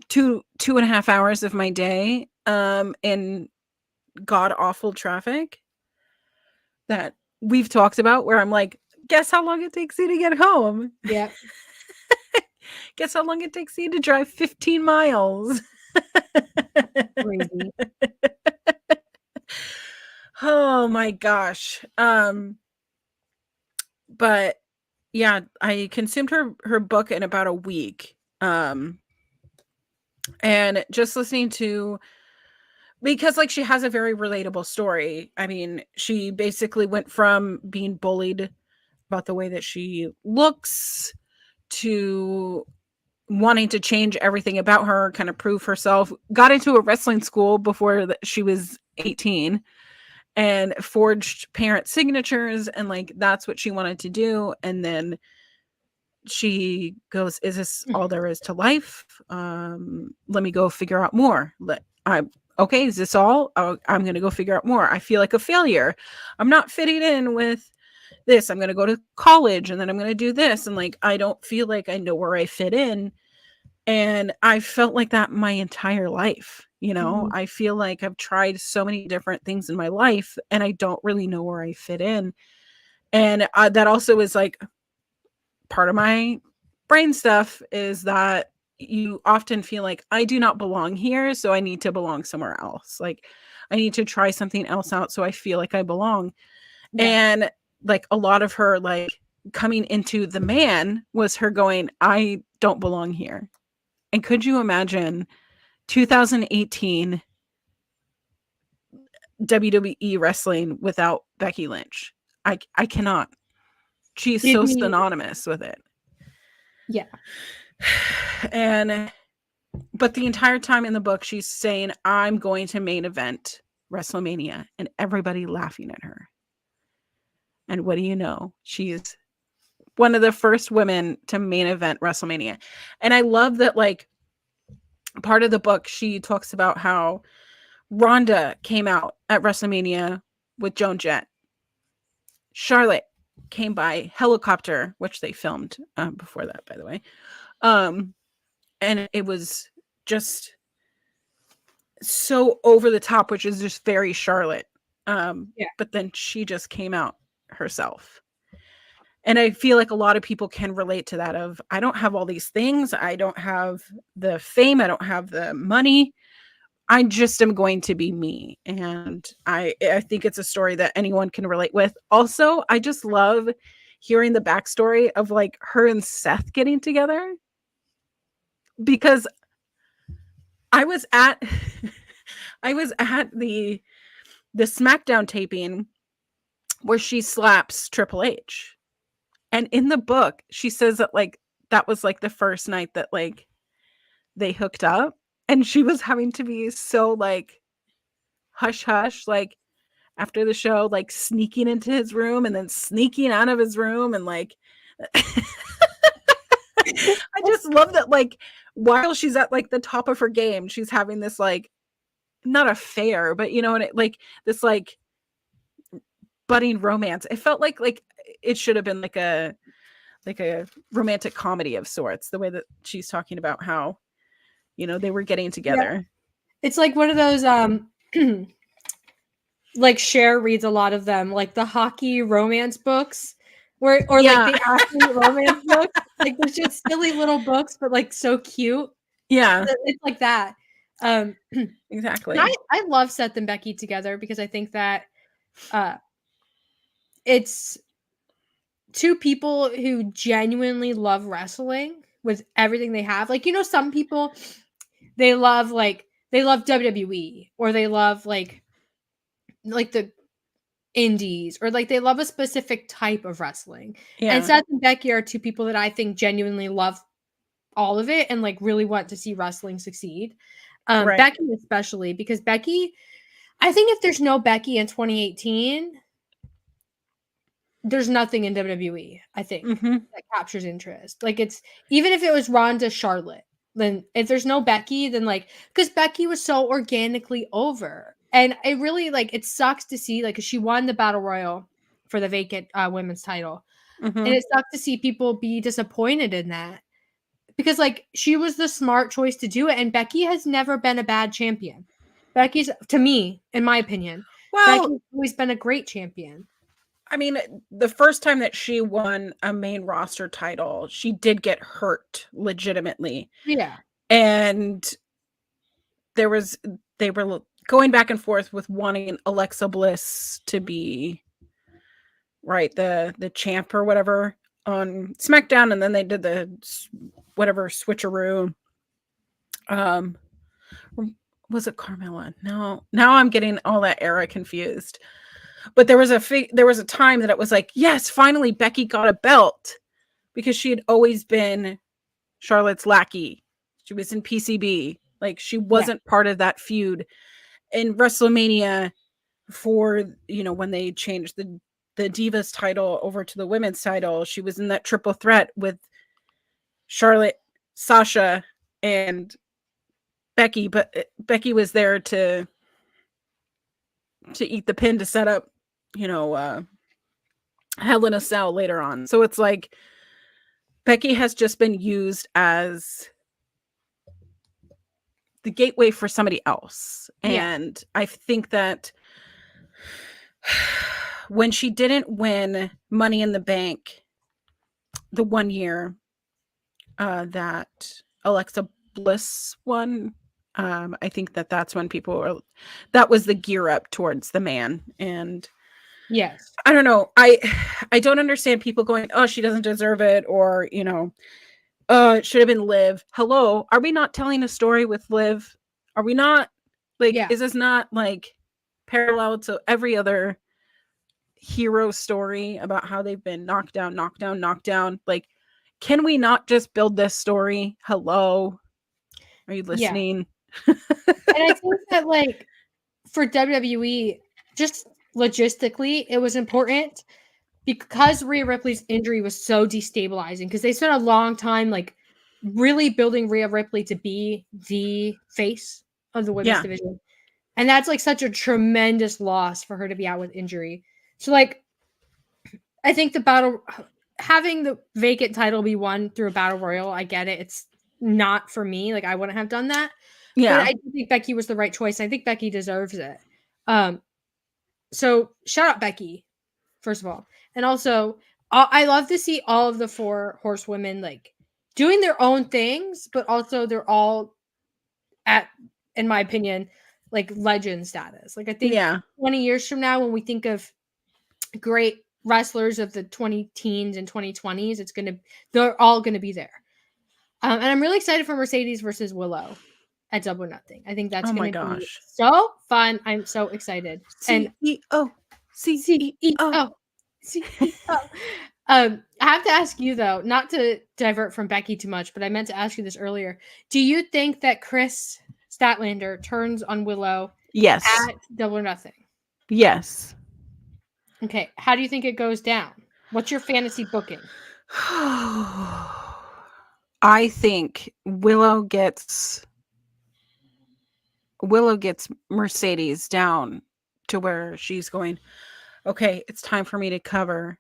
2.5 hours of my day in god awful traffic that we've talked about, where I'm like, guess how long it takes you to get home? Yeah. Guess how long it takes you to drive 15 miles? Crazy. Oh my gosh. But yeah, I consumed her book in about a week. And just listening to, because like she has a very relatable story. I mean, she basically went from being bullied about the way that she looks to wanting to change everything about her, kind of prove herself, got into a wrestling school before she was 18 and forged parent signatures. And like, that's what she wanted to do. And then she goes, is this all there is to life? Let me go figure out more. Okay, is this all? I'm going to go figure out more. I feel like a failure. I'm not fitting in with this. I'm going to go to college and then I'm going to do this. And like, I don't feel like I know where I fit in. And I felt like that my entire life. You know, I feel like I've tried so many different things in my life and I don't really know where I fit in. And that also is like part of my brain stuff, is that you often feel like I do not belong here, so I need to belong somewhere else. Like I need to try something else out so I feel like I belong. Yeah. And like a lot of her like coming into the man was her going, I don't belong here. And could you imagine 2018 WWE wrestling without Becky Lynch? I cannot. She's so synonymous with it. Yeah. But the entire time in the book, she's saying, I'm going to main event WrestleMania, and everybody laughing at her. And what do you know? She's one of the first women to main event WrestleMania. And I love that, like, part of the book, she talks about how Ronda came out at WrestleMania with Joan Jett. Charlotte came by helicopter, which they filmed before that, by the way. And it was just so over the top, which is just very Charlotte. But then she just came out herself. And I feel like a lot of people can relate to that of, I don't have all these things. I don't have the fame. I don't have the money. I just am going to be me. And I think it's a story that anyone can relate with. Also, I just love hearing the backstory of like her and Seth getting together, because I was at the SmackDown taping where she slaps Triple H. And in the book, she says that like that was like the first night that like they hooked up, and she was having to be so like hush hush, like after the show, like sneaking into his room and then sneaking out of his room, and like I just love that, like while she's at like the top of her game, she's having this like not affair, but you know, and it, like this like budding romance. It felt like it should have been like a romantic comedy of sorts, the way that she's talking about how, you know, they were getting together. Yeah. It's like one of those like Cher reads a lot of them, like the hockey romance books, like the athlete romance books. Like they're just silly little books, but like so cute. Yeah, it's like that. Exactly. I love Seth and Becky together because I think that it's two people who genuinely love wrestling with everything they have. Like, you know, some people they love WWE, or they love like the indies, or like they love a specific type of wrespling. And Seth and Becky are two people that I think genuinely love all of it and like really want to see wrestling succeed. Right. Becky especially, because Becky, I think if there's no Becky in 2018, there's nothing in WWE, I think, that captures interest. Like, it's even if it was Ronda Charlotte, then if there's no Becky, then like, because Becky was so organically over. And it really, like, it sucks to see, like, 'cause she won the Battle Royal for the vacant women's title. And it sucks to see people be disappointed in that. Because, like, she was the smart choice to do it. And Becky has never been a bad champion. Becky's, to me, in my opinion, Becky's always been a great champion. I mean, the first time that she won a main roster title, she did get hurt legitimately. Yeah. And they were going back and forth with wanting Alexa Bliss to be the champ or whatever on SmackDown, and then they did the whatever switcheroo. Was it Carmella? No, now I'm getting all that era confused. But there was a time that it was like, yes, finally Becky got a belt, because she had always been Charlotte's lackey. She was in PCB. Like, she wasn't part of that feud. In WrestleMania, for, you know, when they changed the Divas title over to the women's title, she was in that triple threat with Charlotte, Sasha, and Becky. But Becky was there to eat the pin to set up, you know, Hell in a Cell later on. So it's like Becky has just been used as the gateway for somebody else. And I think that when she didn't win Money in the Bank the one year that Alexa Bliss won, I think that that's when that was the gear up towards the man. And yes, I don't know. I don't understand people going, oh, she doesn't deserve it, or, you know, it should have been Liv. Hello, are we not telling a story with Liv? Are we not, like, is this not like parallel to every other hero story about how they've been knocked down? Like, can we not just build this story? Hello, are you listening? And I think that, like, for WWE, just logistically, it was important because Rhea Ripley's injury was so destabilizing, because they spent a long time like really building Rhea Ripley to be the face of the women's division. And that's like such a tremendous loss for her to be out with injury. So, like, I think having the vacant title be won through a battle royal, I get it. It's not for me. Like, I wouldn't have done that. Yeah. But I do think Becky was the right choice. I think Becky deserves it. So shout out Becky, first of all. And also, I love to see all of the 4 horsewomen like doing their own things, but also they're all at, in my opinion, like legend status. Like, I think 20 years from now, when we think of great wrestlers of the 20 teens and 2020s, they're all gonna be there. And I'm really excited for Mercedes versus Willow at Double or Nothing. I think that's gonna be so fun. I'm so excited. CEO. I have to ask you, though, not to divert from Becky too much, but I meant to ask you this earlier. Do you think that Chris Statlander turns on Willow at Double or Nothing? Yes. Okay. How do you think it goes down? What's your fantasy booking? I think Willow gets Willow gets Mercedes down to where she's going, okay, it's time for me to cover.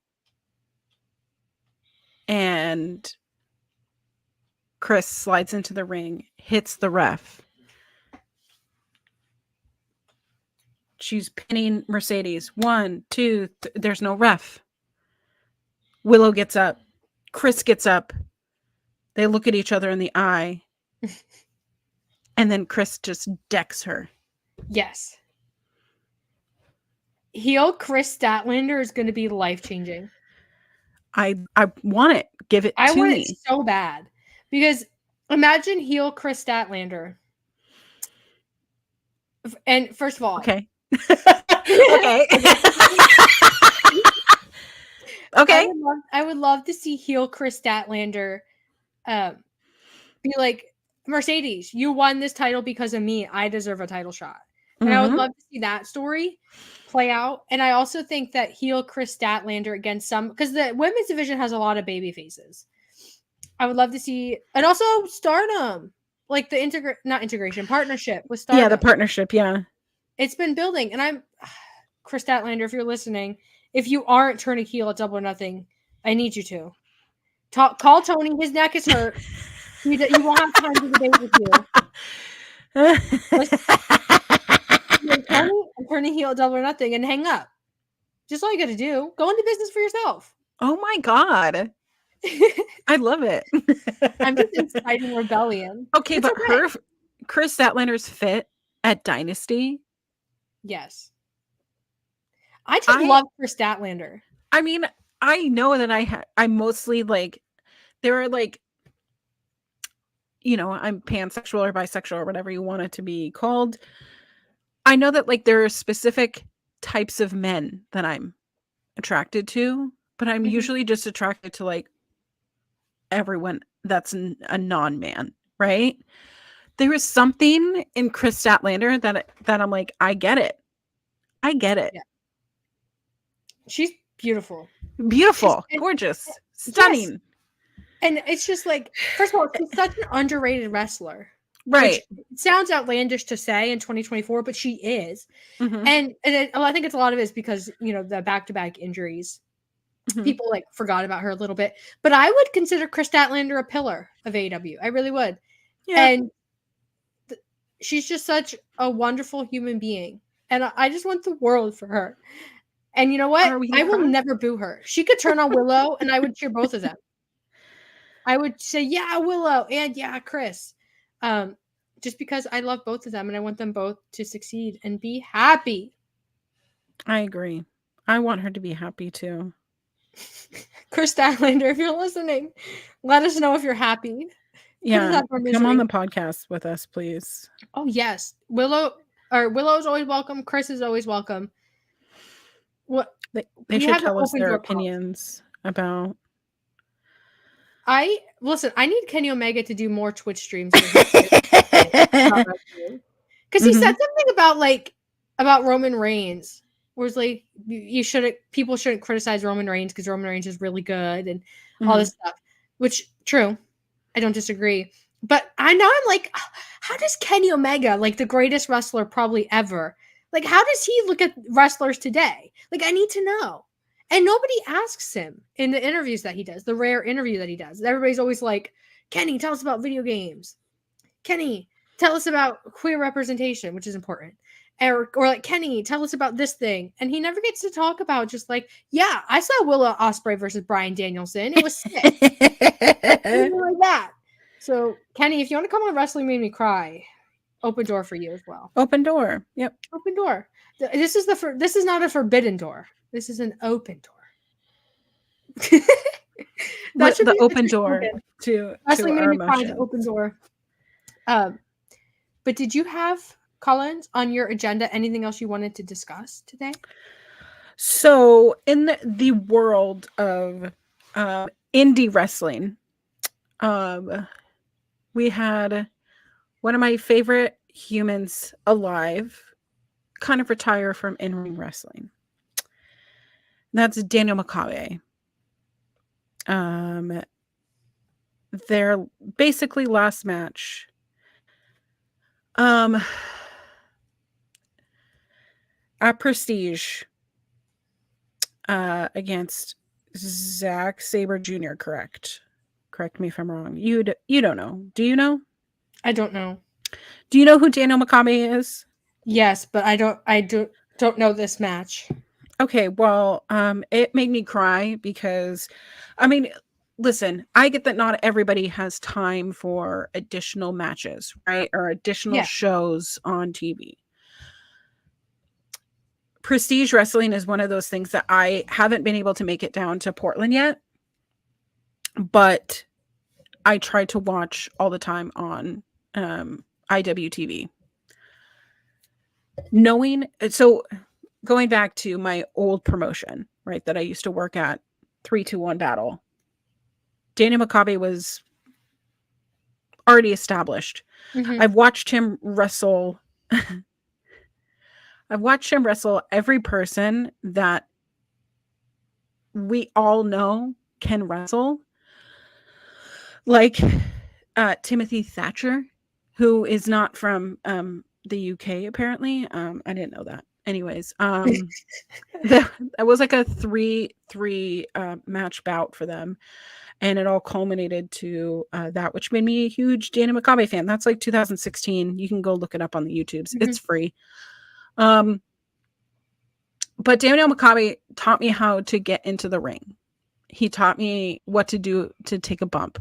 And Chris slides into the ring, hits the ref. She's pinning Mercedes. 1, 2, there's no ref. Willow gets up. Chris gets up. They look at each other in the eye. And then Chris just decks her. Yes. Heel Chris Statlander is going to be life-changing. I want it. Give it to me. I want it so bad. Because imagine heel Chris Statlander. And first of all. Okay. Okay. Okay. I would love to see heel Chris Statlander be like, Mercedes, you won this title because of me. I deserve a title shot. And I would love to see that story play out. And I also think that heel Chris Statlander against because the women's division has a lot of baby faces. I would love to see, and also Stardom, like the partnership with Stardom. Yeah, the partnership, yeah. It's been building, and Chris Statlander, if you're listening, if you aren't turning heel at Double or Nothing, I need you to. Call Tony, his neck is hurt. You won't have time to debate with you. Tony, I'm turning heel at Double or Nothing, and hang up. Just all you got to do. Go into business for yourself. Oh my God. I love it. I'm just inciting rebellion. Okay, but Chris Statlander's fit at Dynasty. Yes. I just love Chris Statlander. I mean, I know that I mostly like, there are like, you know, I'm pansexual or bisexual or whatever you want it to be called. I know that like there are specific types of men that I'm attracted to, but I'm usually just attracted to like everyone that's a non-man, right? There is something in Chris Statlander that I'm like, I get it. Yeah. She's beautiful. Gorgeous, stunning. Yes. And it's just like, first of all, she's such an underrated wrestler. Right. It sounds outlandish to say in 2024, but she is. And I think it's a lot of it is because, you know, the back-to-back injuries. People like forgot about her a little bit. But I would consider Chris Statlander a pillar of AEW. I really would. Yeah. And she's just such a wonderful human being. And I just want the world for her. And you know what? I will never boo her. She could turn on Willow and I would cheer both of them. I would say, yeah, Willow, and yeah, Chris. Just because I love both of them and I want them both to succeed and be happy. I agree. I want her to be happy too. Chris Statlander, if you're listening, let us know if you're happy. Yeah, come on the podcast with us, please. Oh, yes. Willow's always welcome. Chris is always welcome. What they should tell us their opinions about. I need Kenny Omega to do more Twitch streams because he said something about Roman Reigns, where it's like people shouldn't criticize Roman Reigns because Roman Reigns is really good and all this stuff. Which true, I don't disagree. But I'm like, how does Kenny Omega, like the greatest wrestler probably ever, like how does he look at wrestlers today? Like I need to know. And nobody asks him in the interviews that he does, the rare interview that he does. Everybody's always like, Kenny, tell us about video games. Kenny, tell us about queer representation, which is important. Or like, Kenny, tell us about this thing. And he never gets to talk about just like, yeah, I saw Willa Ospreay versus Bryan Danielson. It was sick. Like that. So, Kenny, if you want to come on Wrestling Made Me Cry, open door for you as well. Open door. Yep. Open door. This is not a forbidden door. This is an open door. That's the open door to Wrestling our Made Me Cry, the open door. But did you have, Collins, on your agenda anything else you wanted to discuss today? So, in the world of indie wrestling, we had one of my favorite humans alive kind of retire from in-ring wrestling. That's Daniel Makabe. Their basically last match. Prestige against Zack Sabre Jr., correct? Correct me if I'm wrong. You don't know. Do you know? I don't know. Do you know who Daniel Makabe is? Yes, but I don't know this match. Okay, well, it made me cry because, I mean, listen, I get that not everybody has time for additional matches, right? Or additional shows on TV. Prestige Wrestling is one of those things that I haven't been able to make it down to Portland yet, but I try to watch all the time on IWTV. Going back to my old promotion, right, that I used to work at, 3-2-1 Battle, Daniel Makabe was already established. Mm-hmm. I've watched him wrestle. I've watched him wrestle every person that we all know can wrestle. Like Timothy Thatcher, who is not from the UK, apparently. I didn't know that. Anyways, that was like a 3 match bout for them. And it all culminated to that, which made me a huge Daniel Makabe fan. That's like 2016. You can go look it up on the YouTubes. Mm-hmm. It's free. But Daniel Makabe taught me how to get into the ring. He taught me what to do to take a bump.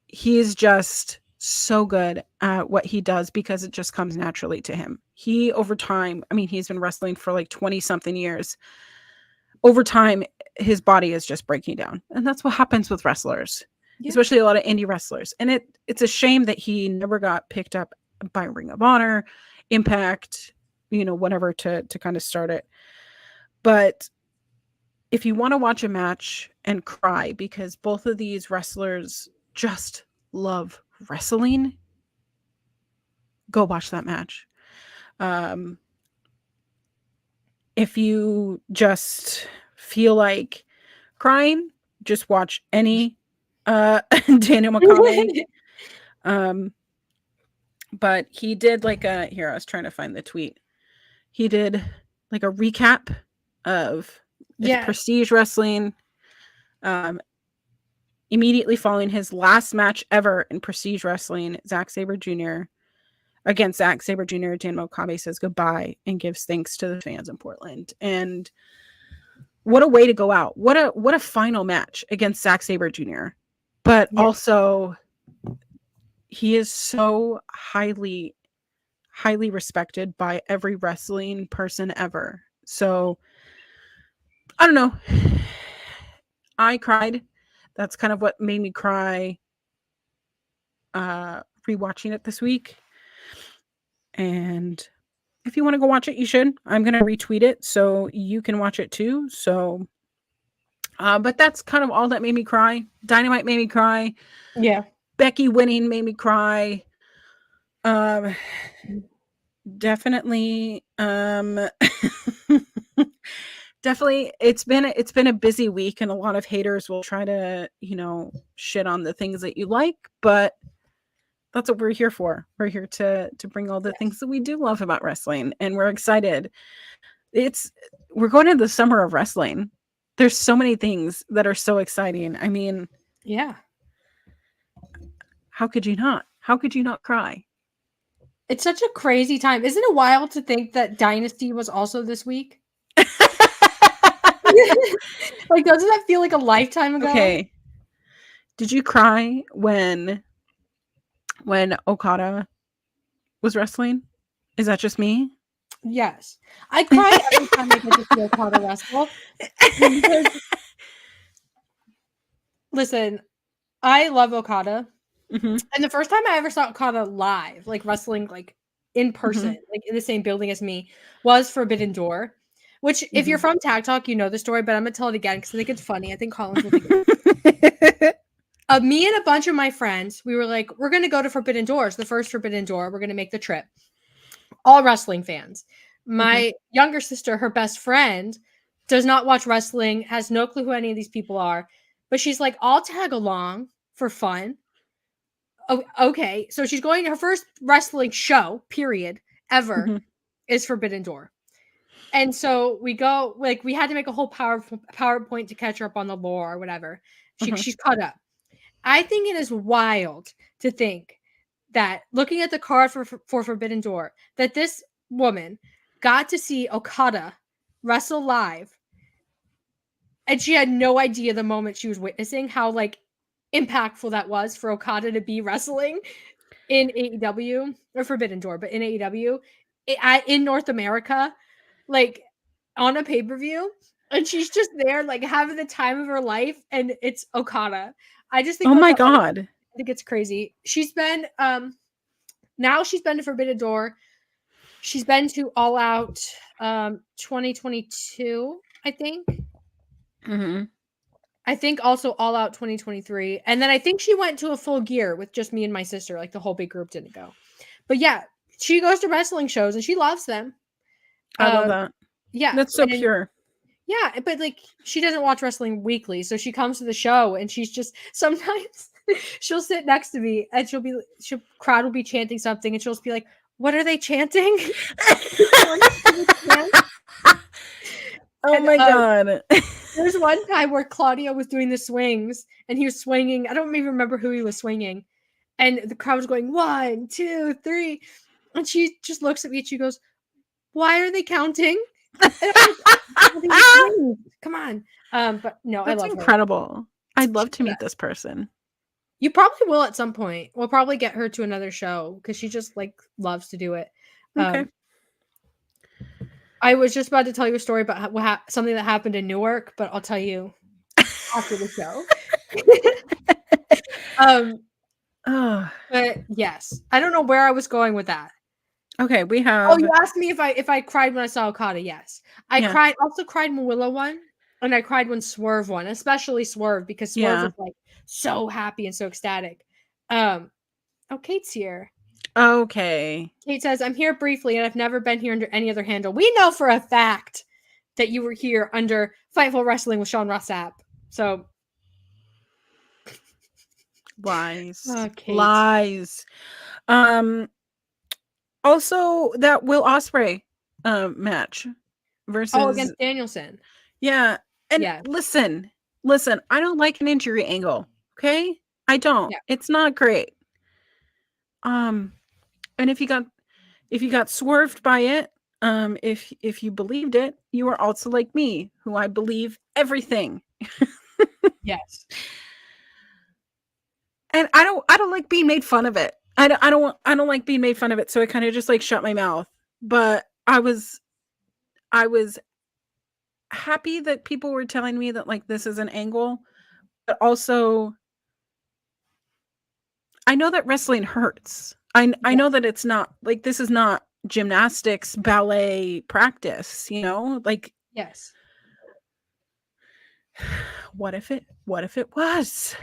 He is just so good at what he does because it just comes naturally to him. He, over time, I mean, he's been wrestling for like 20 something years. Over time, his body is just breaking down. And that's what happens with wrestlers, especially a lot of indie wrestlers. And it's a shame that he never got picked up by Ring of Honor, Impact, whatever to kind of start it. But if you want to watch a match and cry because both of these wrestlers just love wrestling, go watch that match. If you just feel like crying, just watch any Daniel Makabe. But he did I was trying to find the tweet. He did like a recap of Prestige Wrestling immediately following his last match ever in Prestige Wrestling. Zack Sabre Jr. against Zack Sabre Jr. Daniel Makabe says goodbye and gives thanks to the fans in Portland. And what a way to go out. What a final match against Zack Sabre Jr. But also he is so highly respected by every wrestling person ever. So I don't know. I cried. That's kind of what made me cry rewatching it this week. And if you want to go watch it, you should. I'm going to retweet it so you can watch it too. So, but that's kind of all that made me cry. Dynamite made me cry. Yeah. Becky winning made me cry. Definitely. Definitely. It's been a busy week and a lot of haters will try to, shit on the things that you like, but that's what we're here for. We're here to bring all the things that we do love about wrestling, and we're excited. We're going into the summer of wrestling. There's so many things that are so exciting. I mean, yeah. How could you not? How could you not cry? It's such a crazy time. Isn't it wild to think that Dynasty was also this week? Doesn't that feel like a lifetime ago? Okay. Did you cry when Okada was wrestling? Is that just me? Yes. I cry every time I get to see Okada wrestle. Listen, I love Okada. Mm-hmm. And the first time I ever saw Okada live, wrestling, in person, mm-hmm. In the same building as me, was Forbidden Door. Which, mm-hmm. if you're from Tag Talk, you know the story, but I'm going to tell it again because I think it's funny. I think Collins will think it's me and a bunch of my friends, we were like, we're going to go to Forbidden Doors, the first Forbidden Door. We're going to make the trip. All wrestling fans. My younger sister, her best friend, does not watch wrestling, has no clue who any of these people are. But she's like, I'll tag along for fun. Oh, okay. So she's going to her first wrestling show, period, ever, is Forbidden Door. And so we go, like, we had to make a whole PowerPoint to catch her up on the lore or whatever. She's caught up. I think it is wild to think that, looking at the card for Forbidden Door, that this woman got to see Okada wrestle live, and she had no idea the moment she was witnessing how, like, impactful that was for Okada to be wrestling in AEW, or Forbidden Door, but in AEW, in North America, like, on a pay-per-view, and she's just there, like, having the time of her life, and it's Okada. I just think, oh my God, I think it's crazy. She's been now she's been to Forbidden Door. She's been to All Out 2022, I think. I think also All Out 2023. And then I think she went to a Full Gear with just me and my sister. Like, the whole big group didn't go. But yeah, she goes to wrestling shows and she loves them. I love that. Yeah. That's so pure. Yeah, but, like, she doesn't watch wrestling weekly. So she comes to the show and she's just, sometimes she'll sit next to me and crowd will be chanting something and she'll just be like, what are they chanting? Oh my God. There's one time where Claudio was doing the swings and he was swinging. I don't even remember who he was swinging. And the crowd was going 1, 2, 3. And she just looks at me and she goes, why are they counting? Come on. But no, that's I love incredible. Her. I'd love to meet this person. You probably will at some point. We'll probably get her to another show because she just, like, loves to do it. Okay. I was just about to tell you a story about something that happened in Newark, but I'll tell you after the show. But yes, I don't know where I was going with that. Okay, we have. Oh, you asked me if I cried when I saw Okada. Yes, I cried. Also cried when Willow won, and I cried when Swerve won, especially Swerve because Swerve was, like, so happy and so ecstatic. Oh, Kate's here. Okay. Kate says, I'm here briefly, and I've never been here under any other handle. We know for a fact that you were here under Fightful Wrestling with Sean Ross Sapp. So, lies. Lies. Also, that Will Ospreay match versus against Danielson. Yeah. And listen, I don't like an injury angle. Okay? I don't. Yeah. It's not great. And if you got swerved by it, if you believed it, you are also like me, who I believe everything. Yes. And I don't like being made fun of it. I don't like being made fun of it, so I kind of just, like, shut my mouth. But I was happy that people were telling me that, like, this is an angle, but also I know that wrestling hurts. I know that it's not, like, this is not gymnastics, ballet practice, you know? Like, yes. What if it was?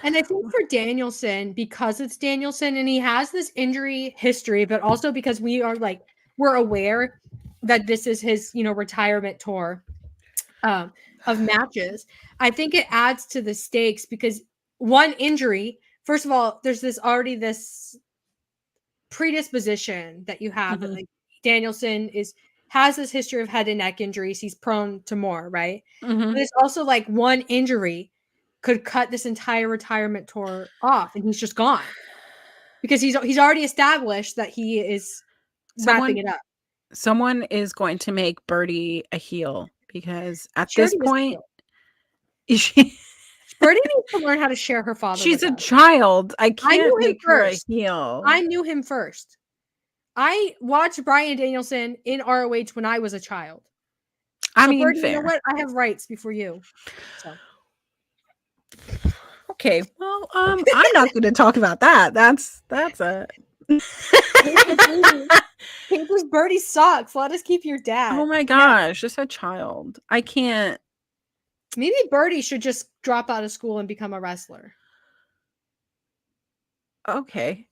And I think for Danielson, because it's Danielson and he has this injury history, but also because we're aware that this is his, retirement tour of matches, I think it adds to the stakes because one injury, first of all, there's this predisposition that you have that, like, Danielson has this history of head and neck injuries. He's prone to more, right? But it's also like one injury could cut this entire retirement tour off and he's just gone because he's already established that he is wrapping it up. Someone is going to make Birdie a heel because at this point, Birdie needs to learn how to share her father. She's a child. I can't make her a heel. I knew him first. I watched Bryan Danielson in ROH when I was a child. I mean, Birdie, fair. You know what? I have rights before you. So. Okay, well, I'm not going to talk about that. That's a. Papers Birdie sucks. Let us keep your dad. Oh my gosh, just a child. I can't. Maybe Birdie should just drop out of school and become a wrestler. Okay.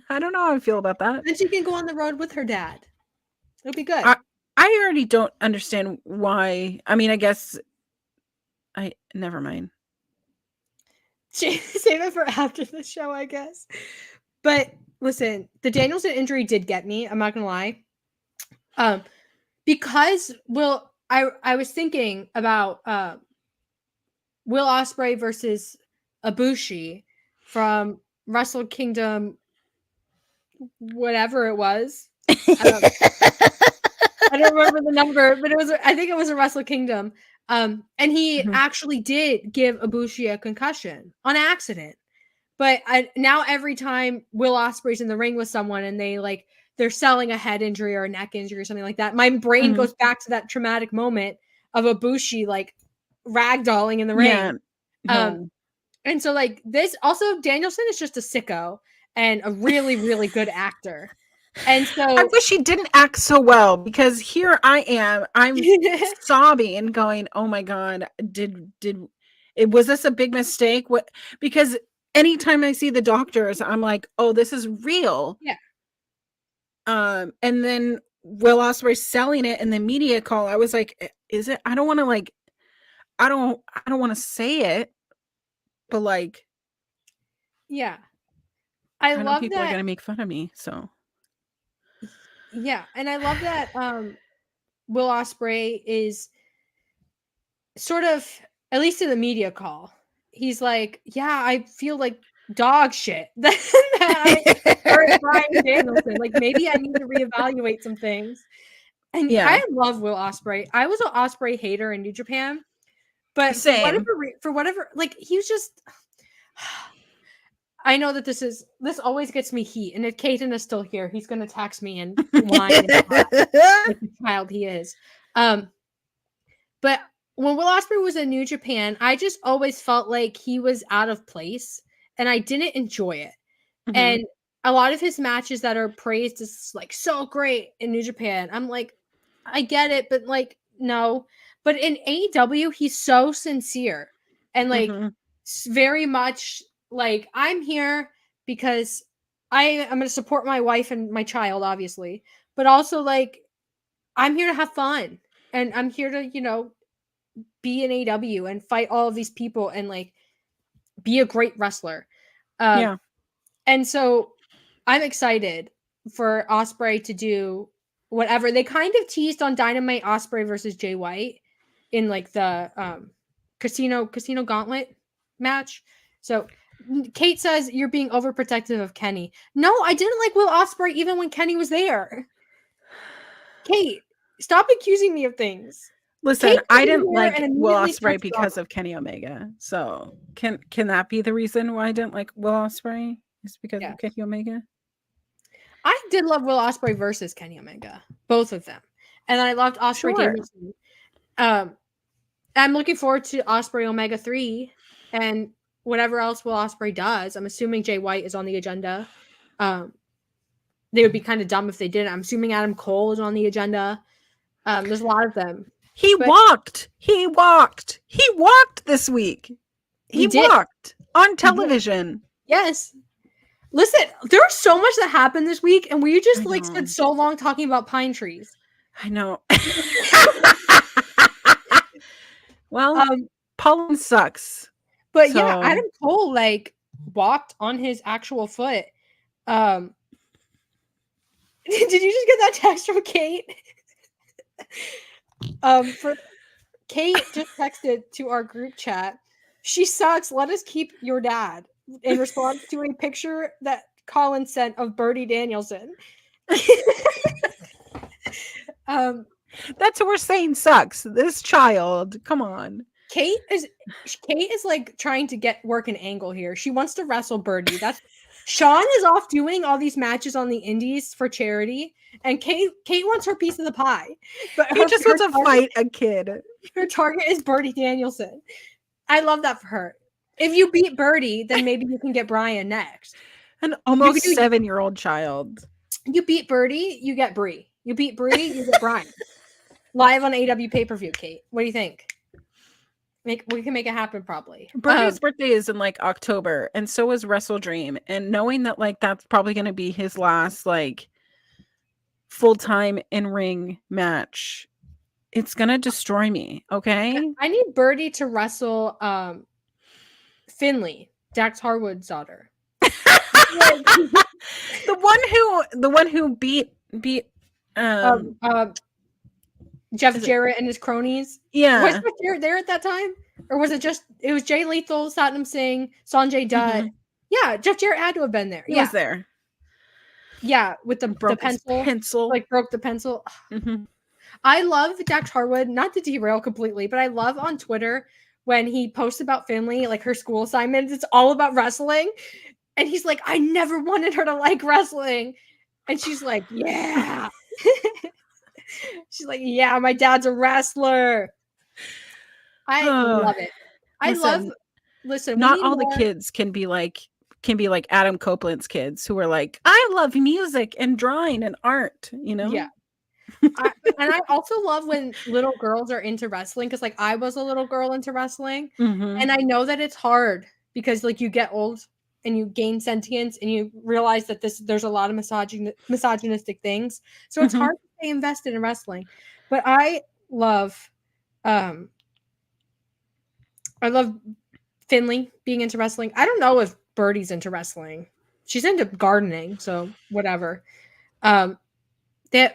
I don't know how I feel about that. Then she can go on the road with her dad. It'll be good. I already don't understand why. I mean, I guess never mind. Save it for after the show, I guess. But listen, the Danielson injury did get me. I'm not gonna lie. Because I was thinking about Will Ospreay versus Ibushi from Wrestle Kingdom, whatever it was. I don't remember the number, but I think it was a Wrestle Kingdom. And he actually did give Ibushi a concussion on accident. But now every time Will Ospreay's in the ring with someone and they're selling a head injury or a neck injury or something like that, my brain goes back to that traumatic moment of Ibushi ragdolling in the ring. No. And so this also, Danielson is just a sicko and a really, really good actor. And so I wish he didn't act so well, because here I'm sobbing and going, oh my God, was this a big mistake? What? Because anytime I see the doctors, I'm like, oh, this is real. Yeah. And then Will Ospreay selling it in the media call, I was like, is it? I don't want to I don't want to say it, but yeah. I know people are going to make fun of me, so. Yeah, and I love that Will Ospreay is sort of, at least in the media call, he's like, yeah, I feel like dog shit that I heard Bryan Danielson. Maybe I need to reevaluate some things. And I love Will Ospreay. I was an Ospreay hater in New Japan, but for whatever, he was just. I know that this always gets me heat, and if Caden is still here, he's going to text me and whine like the child he is. But when Will Ospreay was in New Japan, I just always felt like he was out of place, and I didn't enjoy it. And a lot of his matches that are praised as so great in New Japan, I'm like, I get it, but no. But in AEW, he's so sincere and very much. I'm here because I'm going to support my wife and my child, obviously, but also I'm here to have fun, and I'm here to, be an AEW and fight all of these people and be a great wrestler. And so I'm excited for Ospreay to do whatever. They kind of teased on Dynamite Ospreay versus Jay White in the Casino Gauntlet match. So Kate says you're being overprotective of Kenny. No, I didn't like Will Ospreay even when Kenny was there. Kate, stop accusing me of things. Listen, I didn't like Will Ospreay because of Kenny Omega. So can that be the reason why I didn't like Will Ospreay? Is because of Kenny Omega? I did love Will Ospreay versus Kenny Omega, both of them, and I loved Ospreay Danielson. I'm looking forward to Ospreay Omega 3 and whatever else Will Ospreay does. I'm assuming Jay White is on the agenda. They would be kind of dumb if they didn't. I'm assuming Adam Cole is on the agenda. There's a lot of them. He walked this week. He walked on television. Yes. Listen, there was so much that happened this week, and we just spent so long talking about pine trees. I know. Well, pollen sucks. But yeah, Adam Cole walked on his actual foot. Did you just get that text from Kate? For Kate just texted to our group chat. She sucks. Let us keep your dad, in response to a picture that Colin sent of Birdie Danielson. That's what we're saying sucks. This child, come on. Kate is trying to work an angle here. She wants to wrestle Birdie. Sean is off doing all these matches on the indies for charity, and Kate wants her piece of the pie. But he just wants to fight a kid. Her target is Birdie Danielson. I love that for her. If you beat Birdie, then maybe you can get Brian next. An almost 7-year-old child. You beat Birdie, you get Brie. You beat Brie, you get Brian. Live on AEW pay-per-view, Kate. What do you think? We can make it happen probably. Birdie's birthday is in October, and so is Wrestle Dream. And knowing that that's probably going to be his last full-time in-ring match, it's going to destroy me. Okay. I need Birdie to wrestle Finley, Dax Harwood's daughter. the one who beat Jeff Jarrett and his cronies. Yeah. Was Jeff Jarrett there at that time? Or was it was Jay Lethal, Satnam Singh, Sanjay Dutt? Mm-hmm. Yeah, Jeff Jarrett had to have been there. He was there. Yeah, with the pencil. Like broke the pencil. Mm-hmm. I love Dax Harwood, not to derail completely, but I love on Twitter when he posts about Finley, like her school assignments, it's all about wrestling. And he's like, I never wanted her to like wrestling. And she's like, yeah. She's like, yeah, my dad's a wrestler. I love it. Listen, not all the kids can be like Adam Copeland's kids who are like, I love music and drawing and art, you know? Yeah. And I also love when little girls are into wrestling, because like I was a little girl into wrestling, and I know that it's hard because like you get old and you gain sentience and you realize that there's a lot of misogynistic things, so it's hard to stay invested in wrestling. But I love Finley being into wrestling. I don't know if Birdie's into wrestling. She's into gardening, so whatever.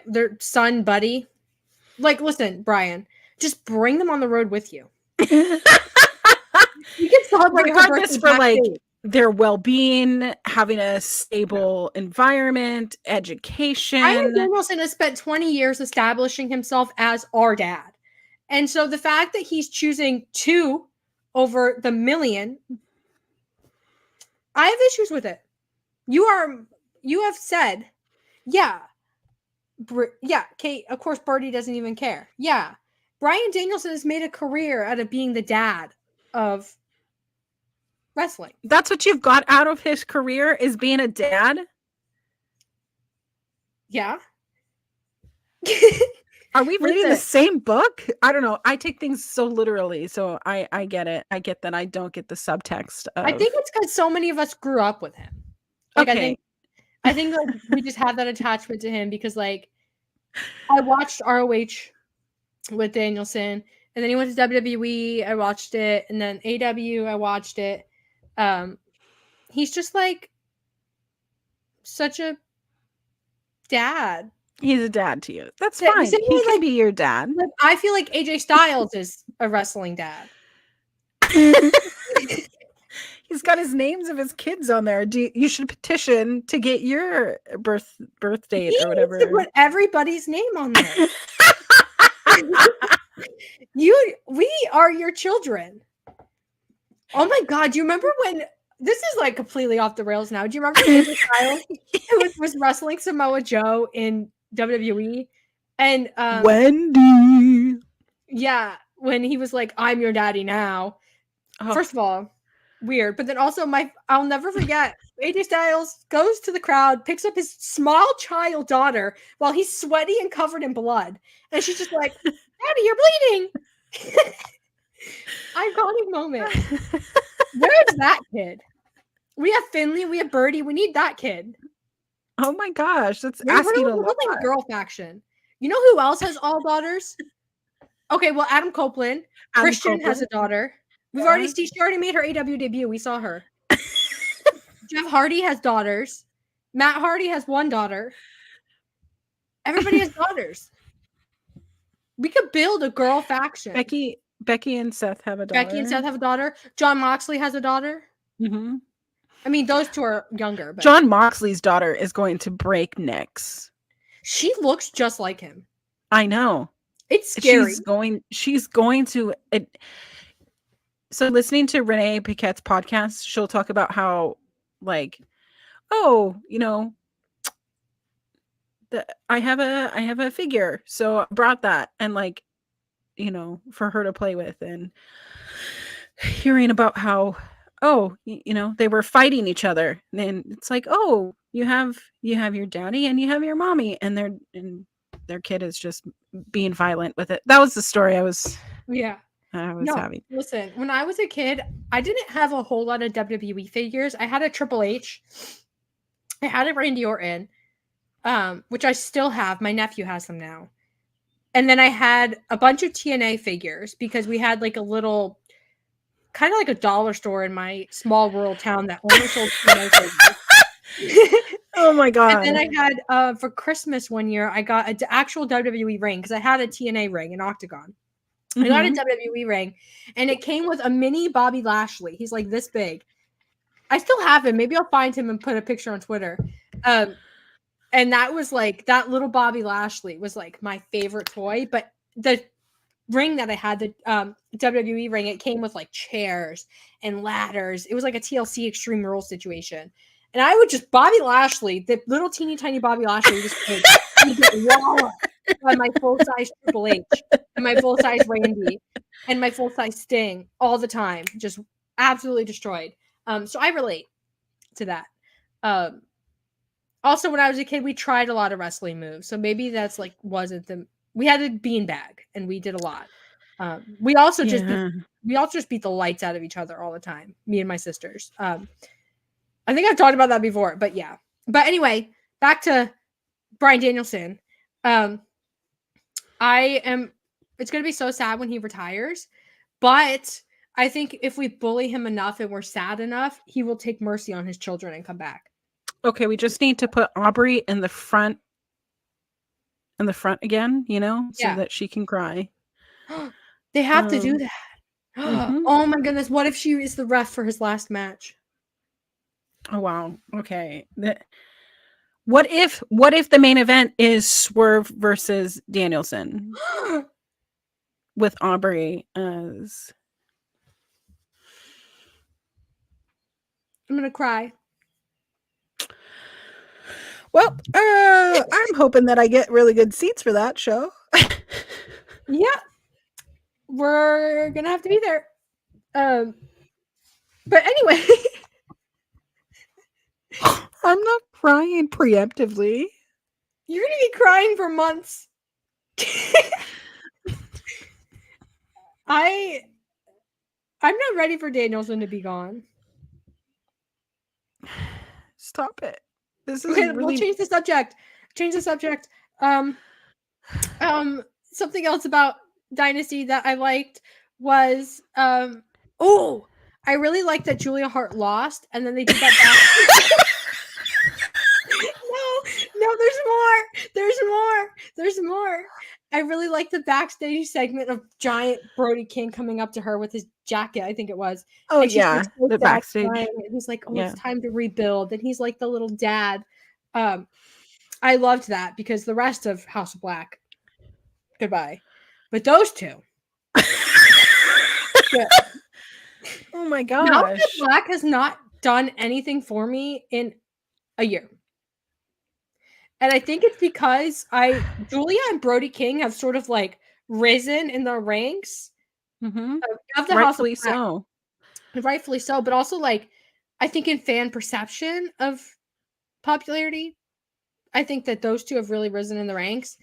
Their son, Buddy. Like, listen, Brian, just bring them on the road with you. You can celebrate regardless for like their well-being, having a stable environment, education. Brian Danielson has spent 20 years establishing himself as our dad. And so the fact that he's choosing 2 over the million, I have issues with it. You have said, yeah, Kate, of course, Birdie doesn't even care. Yeah. Brian Danielson has made a career out of being the dad of wrestling. That's what you've got out of his career, is being a dad? Yeah. Are we reading the same book? I don't know. I take things so literally, so I get it. I get that I don't get the subtext of... I think it's because so many of us grew up with him. Like, okay. I think like, we just have that attachment to him because, like, I watched ROH with Danielson, and then he went to WWE. I watched it, and then AEW. I watched it. He's just like such a dad. He's a dad to you. That's fine. He can be your dad. Like, I feel like AJ Styles is a wrestling dad. He's got his names of his kids on there. You should petition to get your birth date or whatever. Needs to put everybody's name on there. We are your children. Oh my God! Do you remember when? This is like completely off the rails now. Do you remember AJ Styles was wrestling Samoa Joe in WWE? And Wendy. Yeah, when he was like, "I'm your daddy now." Oh. First of all, weird. But then also I'll never forget, AJ Styles goes to the crowd, picks up his small child daughter while he's sweaty and covered in blood. And she's just like, Daddy, you're bleeding. Iconic moment. Where's that kid? We have Finley, we have Birdie, we need that kid. Oh my gosh, that's asking a lot. Like girl faction. You know who else has all daughters? Okay, well, Adam Copeland. Christian has a daughter. She already made her AEW debut. We saw her. Jeff Hardy has daughters. Matt Hardy has one daughter. Everybody has daughters. We could build a girl faction. Becky and Seth have a daughter. Jon Moxley has a daughter. Mm-hmm. I mean, those 2 are younger. But Jon Moxley's daughter is going to break necks. She looks just like him. I know. It's scary. She's going to... So listening to Renee Paquette's podcast, she'll talk about how, like, oh, you know, I have a figure, so I brought that, and like, you know, for her to play with, and hearing about how, oh, you know, they were fighting each other, and it's like, oh, you have your daddy and you have your mommy, and their kid is just being violent with it. That was the story I was having. Listen, when I was a kid, I didn't have a whole lot of WWE figures. I had a Triple H. I had a Randy Orton, which I still have. My nephew has them now. And then I had a bunch of TNA figures because we had like a little, kind of like a dollar store in my small rural town that only sold TNA figures. Oh my God. And then I had for Christmas one year, I got an actual WWE ring because I had a TNA ring, an Octagon. I got a WWE ring, and it came with a mini Bobby Lashley. He's like this big. I still have him. Maybe I'll find him and put a picture on Twitter. And that was like that little Bobby Lashley was like my favorite toy. But the ring that I had, the WWE ring, it came with like chairs and ladders. It was like a TLC Extreme Rules situation. And I would just Bobby Lashley, the little teeny tiny Bobby Lashley, just would get walloped by my full size Triple H and my full size Randy and my full size Sting all the time, just absolutely destroyed. So I relate to that. Also, when I was a kid, we tried a lot of wrestling moves, so maybe that's like wasn't the. We had a beanbag, and we did a lot. We also just beat the lights out of each other all the time. Me and my sisters. I think I've talked about that before, but yeah. But anyway, back to Bryan Danielson. It's going to be so sad when he retires, but I think if we bully him enough and we're sad enough, he will take mercy on his children and come back. Okay, we just need to put Aubrey in the front again, so that she can cry. They have to do that. Oh my goodness, what if she is the ref for his last match? Oh wow. Okay. What if the main event is Swerve versus Danielson with Aubrey as? I'm gonna cry. Well, I'm hoping that I get really good seats for that show. Yeah, we're gonna have to be there. But anyway. I'm not crying preemptively. You're gonna be crying for months. I'm not ready for Danielson to be gone. Stop it. This is okay, we'll change the subject. Something else about Dynasty that I liked was I really liked that Julia Hart lost, and then they did that back. No, there's more. I really like the backstage segment of giant Brody King coming up to her with his jacket, I think it was. Oh yeah, the backstage. And he's like, it's time to rebuild. And he's like the little dad. I loved that because the rest of House of Black, goodbye. But those two. Oh my gosh. House of Black has not done anything for me in a year. And I think it's because Julia and Brody King have sort of like risen in the ranks of the Rightfully House of Black. So. Rightfully so, but also like I think in fan perception of popularity, I think that those two have really risen in the ranks.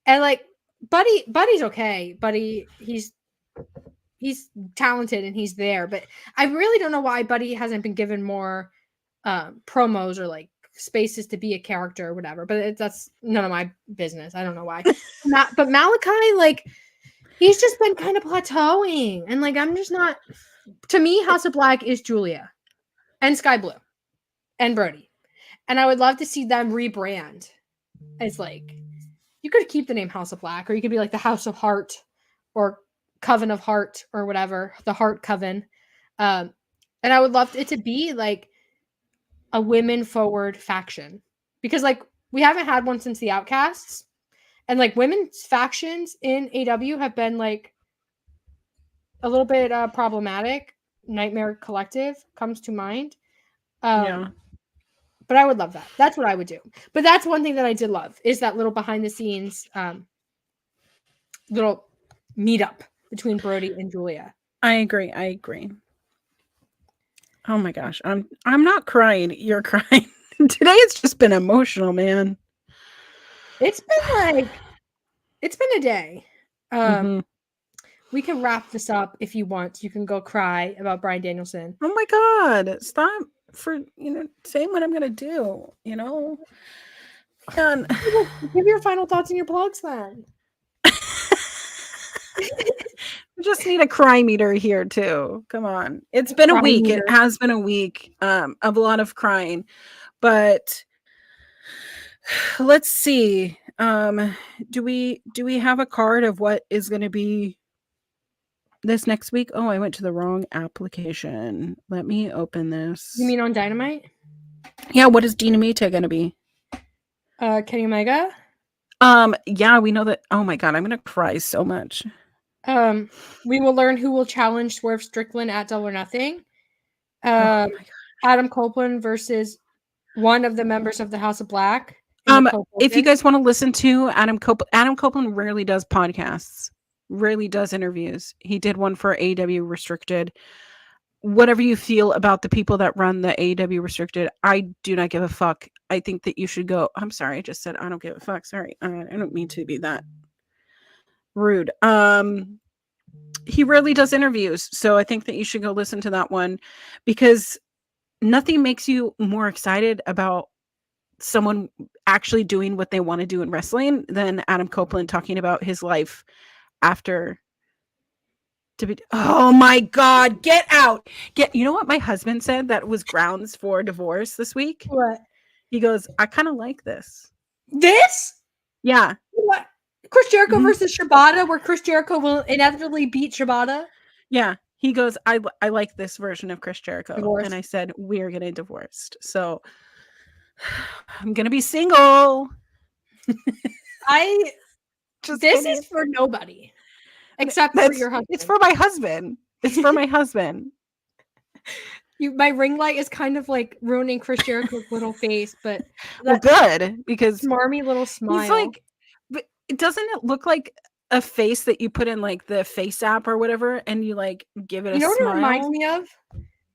And like Buddy's okay. Buddy, he's talented and he's there, but I really don't know why Buddy hasn't been given more promos or like spaces to be a character or whatever, but that's none of my business. I don't know why. But Malachi, like, he's just been kind of plateauing, and like I'm just not. To me, House of Black is Julia and Sky Blue and Brody, and I would love to see them rebrand. It's like you could keep the name House of Black, or you could be like the House of Heart or Coven of Heart or whatever, the Heart Coven. And I would love it to be like a women forward faction, because like we haven't had one since the Outcasts, and like women's factions in AEW have been like a little bit problematic. Nightmare Collective comes to mind. But I would love that. That's what I would do. But that's one thing that I did love is that little behind the scenes little meetup between Brody and Julia. I agree. Oh my gosh. I'm not crying. You're crying. Today it's just been emotional, man. It's been a day. We can wrap this up if you want. You can go cry about Bryan Danielson. Oh my God. Stop for, saying what I'm going to do, And give your final thoughts and your plugs then. We just need a cry meter here too. Come on. It's been a week. It has been a week of a lot of crying. But Let's see. Do we have a card of what is going to be this next week? Oh, I went to the wrong application. Let me open this. You mean on Dynamite? Yeah, what is Dynamite going to be? Kenny Omega? Yeah, we know that. Oh my god, I'm going to cry so much. We will learn who will challenge Swerve Strickland at Double or Nothing. Adam Copeland versus one of the members of the House of Black. If you guys want to listen to Adam Copeland rarely does podcasts, rarely does interviews. He did one for AEW Restricted. Whatever you feel about the people that run the AEW Restricted, I do not give a fuck. I think that you should go. I'm sorry, I just said I don't give a fuck. Sorry, I don't mean to be that rude. He rarely does interviews, so I think that you should go listen to that one, because nothing makes you more excited about someone actually doing what they want to do in wrestling than Adam Copeland talking about his life after to be. Oh my god, get out. You know what my husband said that was grounds for divorce this week? What? He goes, I kind of like this. Yeah. What? Chris Jericho versus Shibata, where Chris Jericho will inevitably beat Shibata? Yeah. He goes, I like this version of Chris Jericho. Divorced. And I said, we're getting divorced. So I'm going to be single. This is for nobody. Except for your husband. It's for my husband. It's for my husband. My ring light is kind of like ruining Chris Jericho's little face, but well, good, because smarmy little smile. He's like, but doesn't it look like a face that you put in like the face app or whatever, and you like give it a smile? You know what it reminds me of?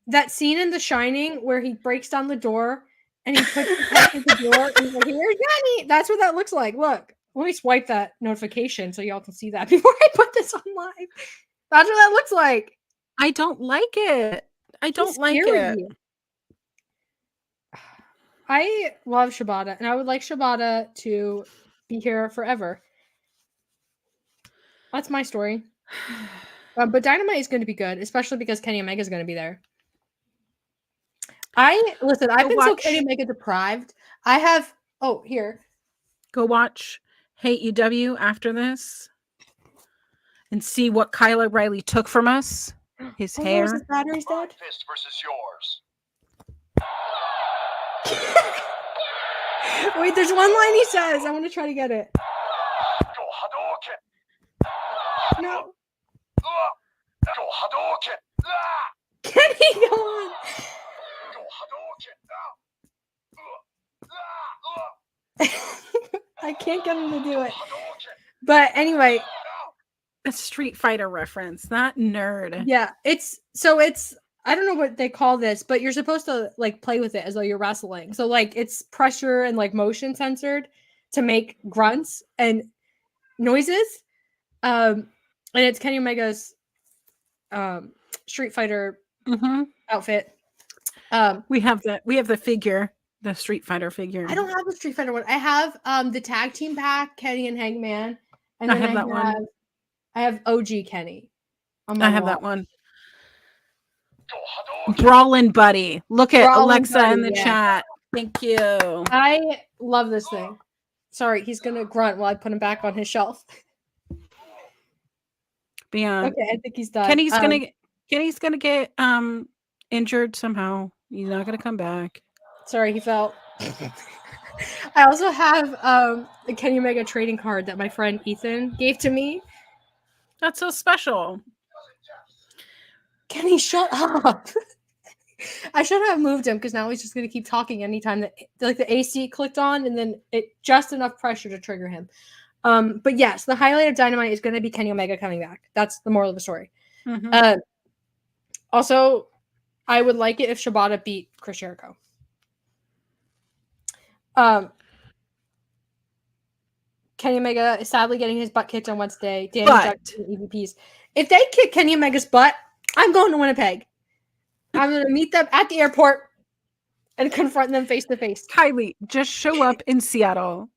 That scene in The Shining where he breaks down the door and he puts his head in the door and he's like, "Here's Danny." That's what that looks like. Look, let me swipe that notification so y'all can see that before I put this on live. That's what that looks like. I don't like it. I don't like it. I love Shibata, and I would like Shibata to be here forever. That's my story. But Dynamite is going to be good, especially because Kenny Omega is going to be there. I've been so Kenny Omega deprived. I have. Oh, here. Go watch AEW after this, and see what Kyle O'Reilly took from us. His hair. His battery's dead. Fist versus yours. Wait, there's one line he says. I want to try to get it. No. Kenny, go on. I can't get him to do it. But anyway. A Street Fighter reference, that nerd. Yeah, it's I don't know what they call this, but you're supposed to like play with it as though you're wrestling. So like it's pressure and like motion censored to make grunts and noises. And it's Kenny Omega's Street Fighter outfit. We have the figure, the Street Fighter figure. I don't have the Street Fighter one. I have the tag team pack, Kenny and Hangman, and then I have that one. I have OG Kenny. I have that one. Brawlin' Buddy. Look at Alexa in the chat. Thank you. I love this thing. Sorry, he's gonna grunt while I put him back on his shelf. But yeah. Okay, I think he's done. Kenny's gonna get injured somehow. He's not gonna come back. Sorry, he fell. I also have the Kenny Omega trading card that my friend Ethan gave to me. That's so special. Kenny, shut up. I should have moved him because now he's just going to keep talking anytime that like the AC clicked on and then it just enough pressure to trigger him. But yes, the highlight of Dynamite is going to be Kenny Omega coming back. That's the moral of the story. Also, I would like it if Shibata beat Chris Jericho. Kenny Omega is sadly getting his butt kicked on Wednesday. Danny EVPs. If they kick Kenny Omega's butt, I'm going to Winnipeg. I'm going to meet them at the airport and confront them face to face. Kylie, just show up in Seattle.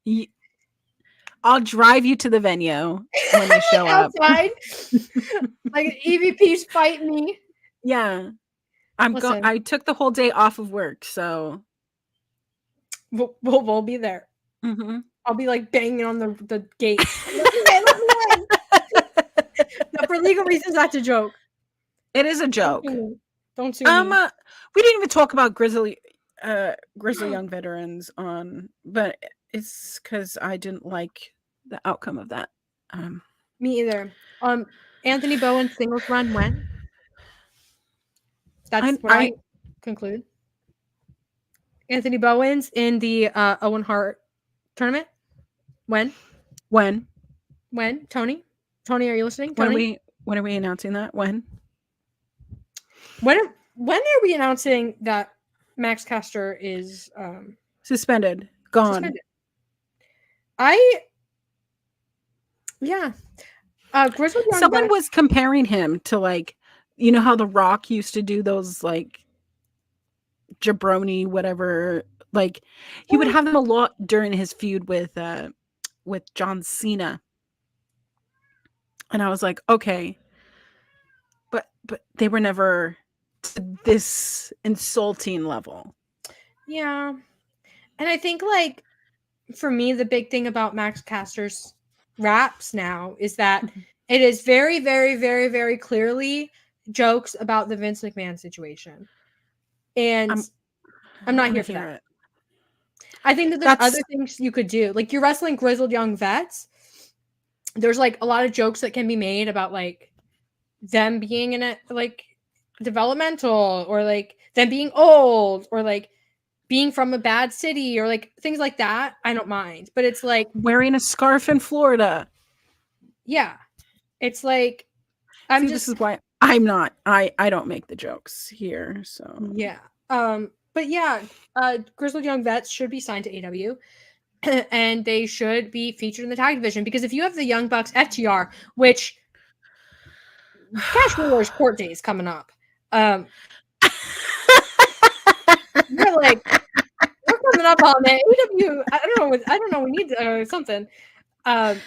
I'll drive you to the venue when you show up. Outside. Like EVPs fight me. Yeah. I took the whole day off of work, so we'll be there. Mm-hmm. I'll be like banging on the gate. Let me in. No, for legal reasons, that's a joke. It is a joke. Don't sue me. We didn't even talk about Grizzly Young Veterans but it's because I didn't like the outcome of that. Me either. Anthony Bowen's singles run when? That's what I conclude. Anthony Bowen's in the Owen Hart tournament. When? Tony, are you listening? Tony? When are we announcing that? When are we announcing that Max Caster is suspended? Gone. Suspended. Someone was comparing him to, like, you know how The Rock used to do those, like, jabroni whatever, like he would have them a lot during his feud with John Cena, and I was like, okay, but they were never to this insulting level. Yeah, and I think, like, for me, the big thing about Max Caster's raps now is that it is very, very, very, very clearly jokes about the Vince McMahon situation. And I'm not here for that. I think that there's other things you could do. Like, you're wrestling grizzled young vets. There's, like, a lot of jokes that can be made about, like, them being in a, like, developmental, or, like, them being old, or, like, being from a bad city, or, like, things like that. I don't mind. But it's like wearing a scarf in Florida. Yeah. It's like, this is why I'm not, I don't make the jokes here, so. Yeah. But yeah, Grizzled Young Vets should be signed to AEW, and they should be featured in the tag division, because if you have the Young Bucks FTR, which Cash Wars court day is coming up, we're coming up on the AEW. I don't know. We need something. And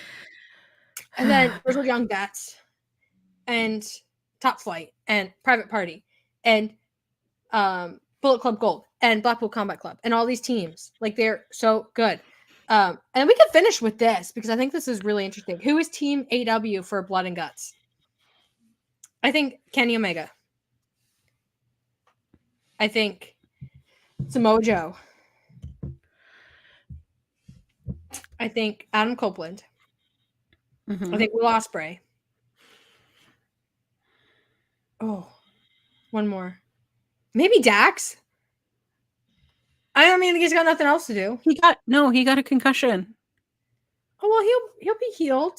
then Grizzled Young Vets, and Top Flight, and Private Party, and Bullet Club Gold, and Blackpool Combat Club, and all these teams. Like, they're so good. And we can finish with this, because I think this is really interesting. Who is Team AW for Blood and Guts? I think Kenny Omega. I think Samoa Joe. I think Adam Copeland. Mm-hmm. I think Will Ospreay. Oh, one more. Maybe Dax. I mean, he's got nothing else to do. He got a concussion. Oh, well, he'll be healed.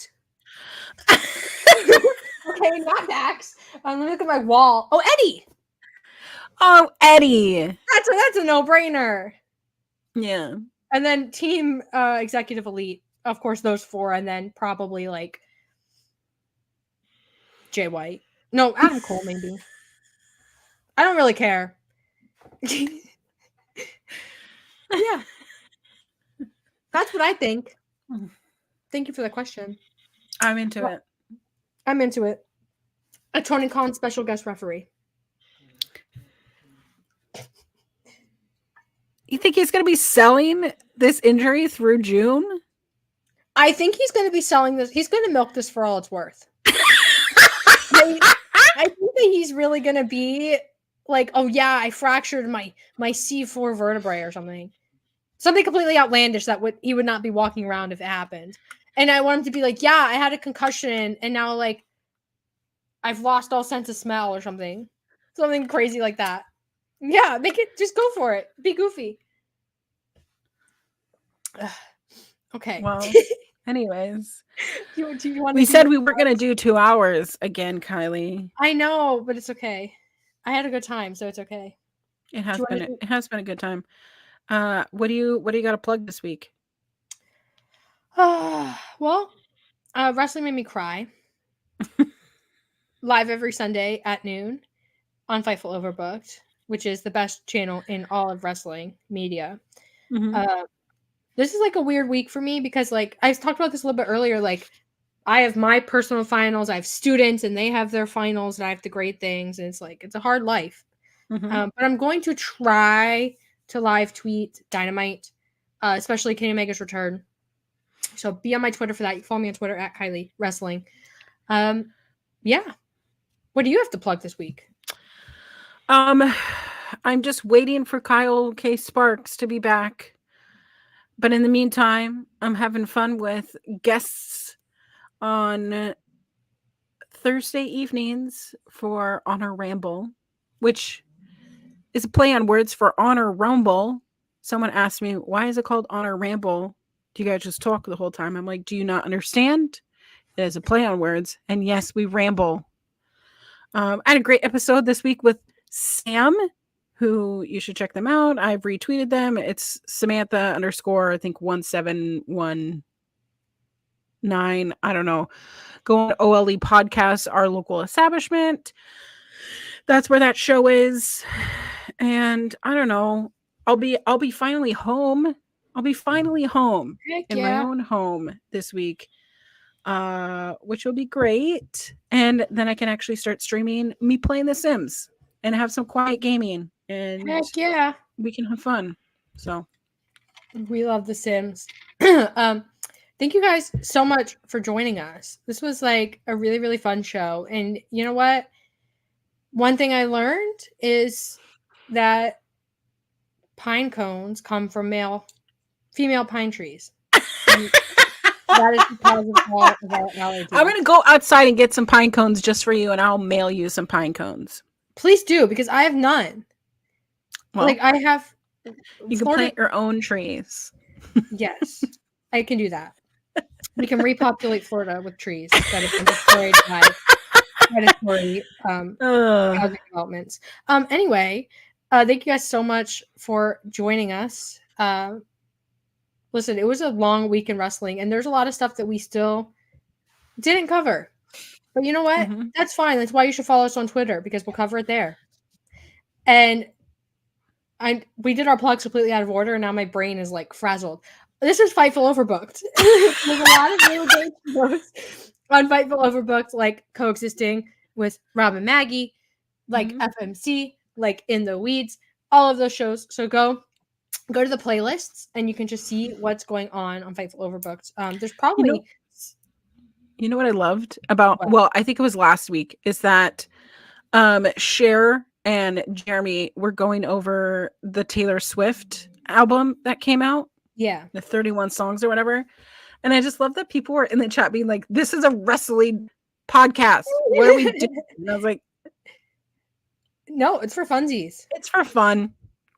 Okay, not Dax. Let me look at my wall. Oh, Eddie. Oh, Eddie. That's a no-brainer. Yeah. And then Team Executive Elite, of course, those four, and then probably, like, Jay White. No, Adam Cole, maybe. I don't really care. Yeah. That's what I think. Thank you for the question. I'm into it. I'm into it. A Tony Khan special guest referee. You think he's going to be selling this injury through June? I think he's going to be selling this. He's going to milk this for all it's worth. I think that he's really going to be like, oh yeah, I fractured my C4 vertebrae or something. Something completely outlandish that he would not be walking around if it happened. And I want him to be like, yeah, I had a concussion, and now, like, I've lost all sense of smell or something. Something crazy like that. Yeah, just go for it. Be goofy. Okay. Well, anyways. We said we were going to do 2 hours again, Kylie. I know, but it's okay. I had a good time, so it's okay. It has been a good time. What do you got to plug this week? Well, wrestling made me cry. Live every Sunday at noon on Fightful Overbooked, which is the best channel in all of wrestling media. Mm-hmm. This is like a weird week for me, because, like, I talked about this a little bit earlier. Like, I have my personal finals, I have students, and they have their finals, and I have to grade things, and it's a hard life. Mm-hmm. But I'm going to try to live tweet Dynamite especially Kenny Omega's return. So be on my Twitter for that. You can follow me on Twitter at Kiley Wrestling. Yeah. What do you have to plug this week? I'm just waiting for Kyle K. Sparks to be back. But in the meantime, I'm having fun with guests on Thursday evenings for Honor Ramble, which is a play on words for Honor Rumble. Someone asked me, why is it called Honor Ramble? Do you guys just talk the whole time? I'm like, do you not understand? It is a play on words. And yes, we ramble. I had a great episode this week with Sam, who you should check them out. I've retweeted them. It's Samantha _ I think 1719. I don't know. Go on OLE Podcast, Our Local Establishment. That's where that show is. And I don't know. I'll be finally home. I'll be finally home in my own home this week. Which will be great. And then I can actually start streaming me playing The Sims and have some quiet gaming. And we can have fun. So we love The Sims. Thank you guys so much for joining us. This was like a really, really fun show. And you know what? One thing I learned is that pine cones come from female pine trees. That is because of all of our allergies. I'm going to go outside and get some pine cones just for you, and I'll mail you some pine cones. Please do, because I have none. Well, like I have. You can plant your own trees. Yes, I can do that. We can repopulate Florida with trees that have been destroyed by predatory housing developments. Anyway, thank you guys so much for joining us. Listen, it was a long week in wrestling, and there's a lot of stuff that we still didn't cover. But you know what? Mm-hmm. That's fine. That's why you should follow us on Twitter, because we'll cover it there. And we did our plugs completely out of order, and now my brain is like frazzled. This is Fightful Overbooked. There's a lot of really great books on Fightful Overbooked, like Coexisting with Rob and Maggie, like FMC, like In the Weeds, all of those shows. So go to the playlists, and you can just see what's going on Fightful Overbooked. There's probably... You know what I loved about... What? Well, I think it was last week, is that Cher and Jeremy were going over the Taylor Swift album that came out. Yeah. The 31 songs or whatever. And I just love that people were in the chat being like, this is a wrestling podcast. What are we doing? And I was like, no, it's for funsies. It's for fun.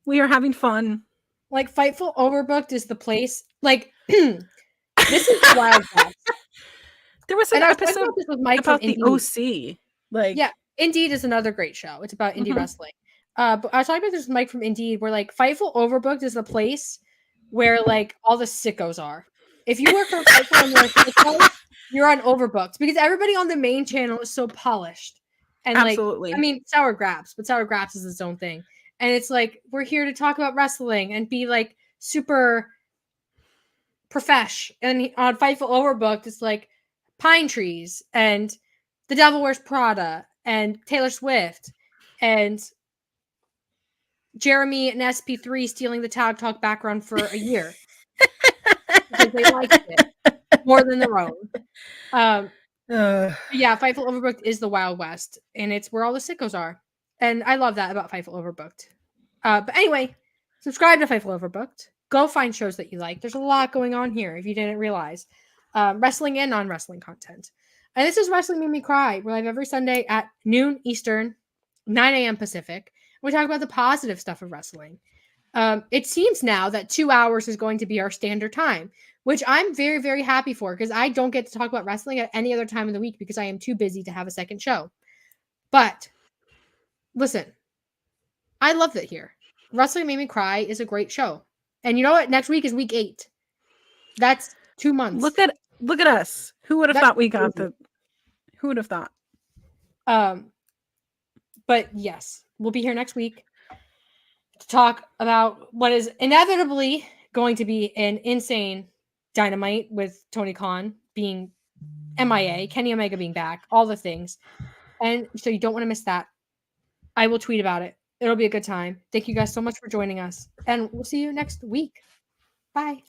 We are having fun. Like, Fightful Overbooked is the place. Like, this is wild. There was an episode about the OC. Like, yeah, Indeed is another great show. It's about indie wrestling. But I was talking about this with Mike from Indeed, where like Fightful Overbooked is the place where like all the sickos are. If you work for Fightful, you're on Overbooked, because everybody on the main channel is so polished. And absolutely. Like, I mean, Sour Graps, but Sour Graps is its own thing. And it's like, we're here to talk about wrestling and be like super profesh. And on Fightful Overbooked, it's like Pine Trees and The Devil Wears Prada and Taylor Swift and Jeremy and SP3 stealing the Tag Talk background for a year because they liked it more than their own. Yeah, Fightful Overbooked is the Wild West, and it's where all the sickos are. And I love that about Fightful Overbooked. But anyway, subscribe to Fightful Overbooked. Go find shows that you like. There's a lot going on here, if you didn't realize. Wrestling and non-wrestling content. And this is Wrestling Made Me Cry. We're live every Sunday at noon Eastern, 9 a.m. Pacific. We talk about the positive stuff of wrestling. It seems now that 2 hours is going to be our standard time, which I'm very, very happy for, because I don't get to talk about wrestling at any other time of the week because I am too busy to have a second show. But listen, I love it here. Wrestling Made Me Cry is a great show. And you know what? Next week is week 8. That's 2 months. Look at us. Who would have thought we got the... Who would have thought? But yes, we'll be here next week to talk about what is inevitably going to be an insane Dynamite with Tony Khan being MIA, Kenny Omega being back, all the things. And so you don't want to miss that. I will tweet about it. It'll be a good time. Thank you guys so much for joining us. And we'll see you next week. Bye.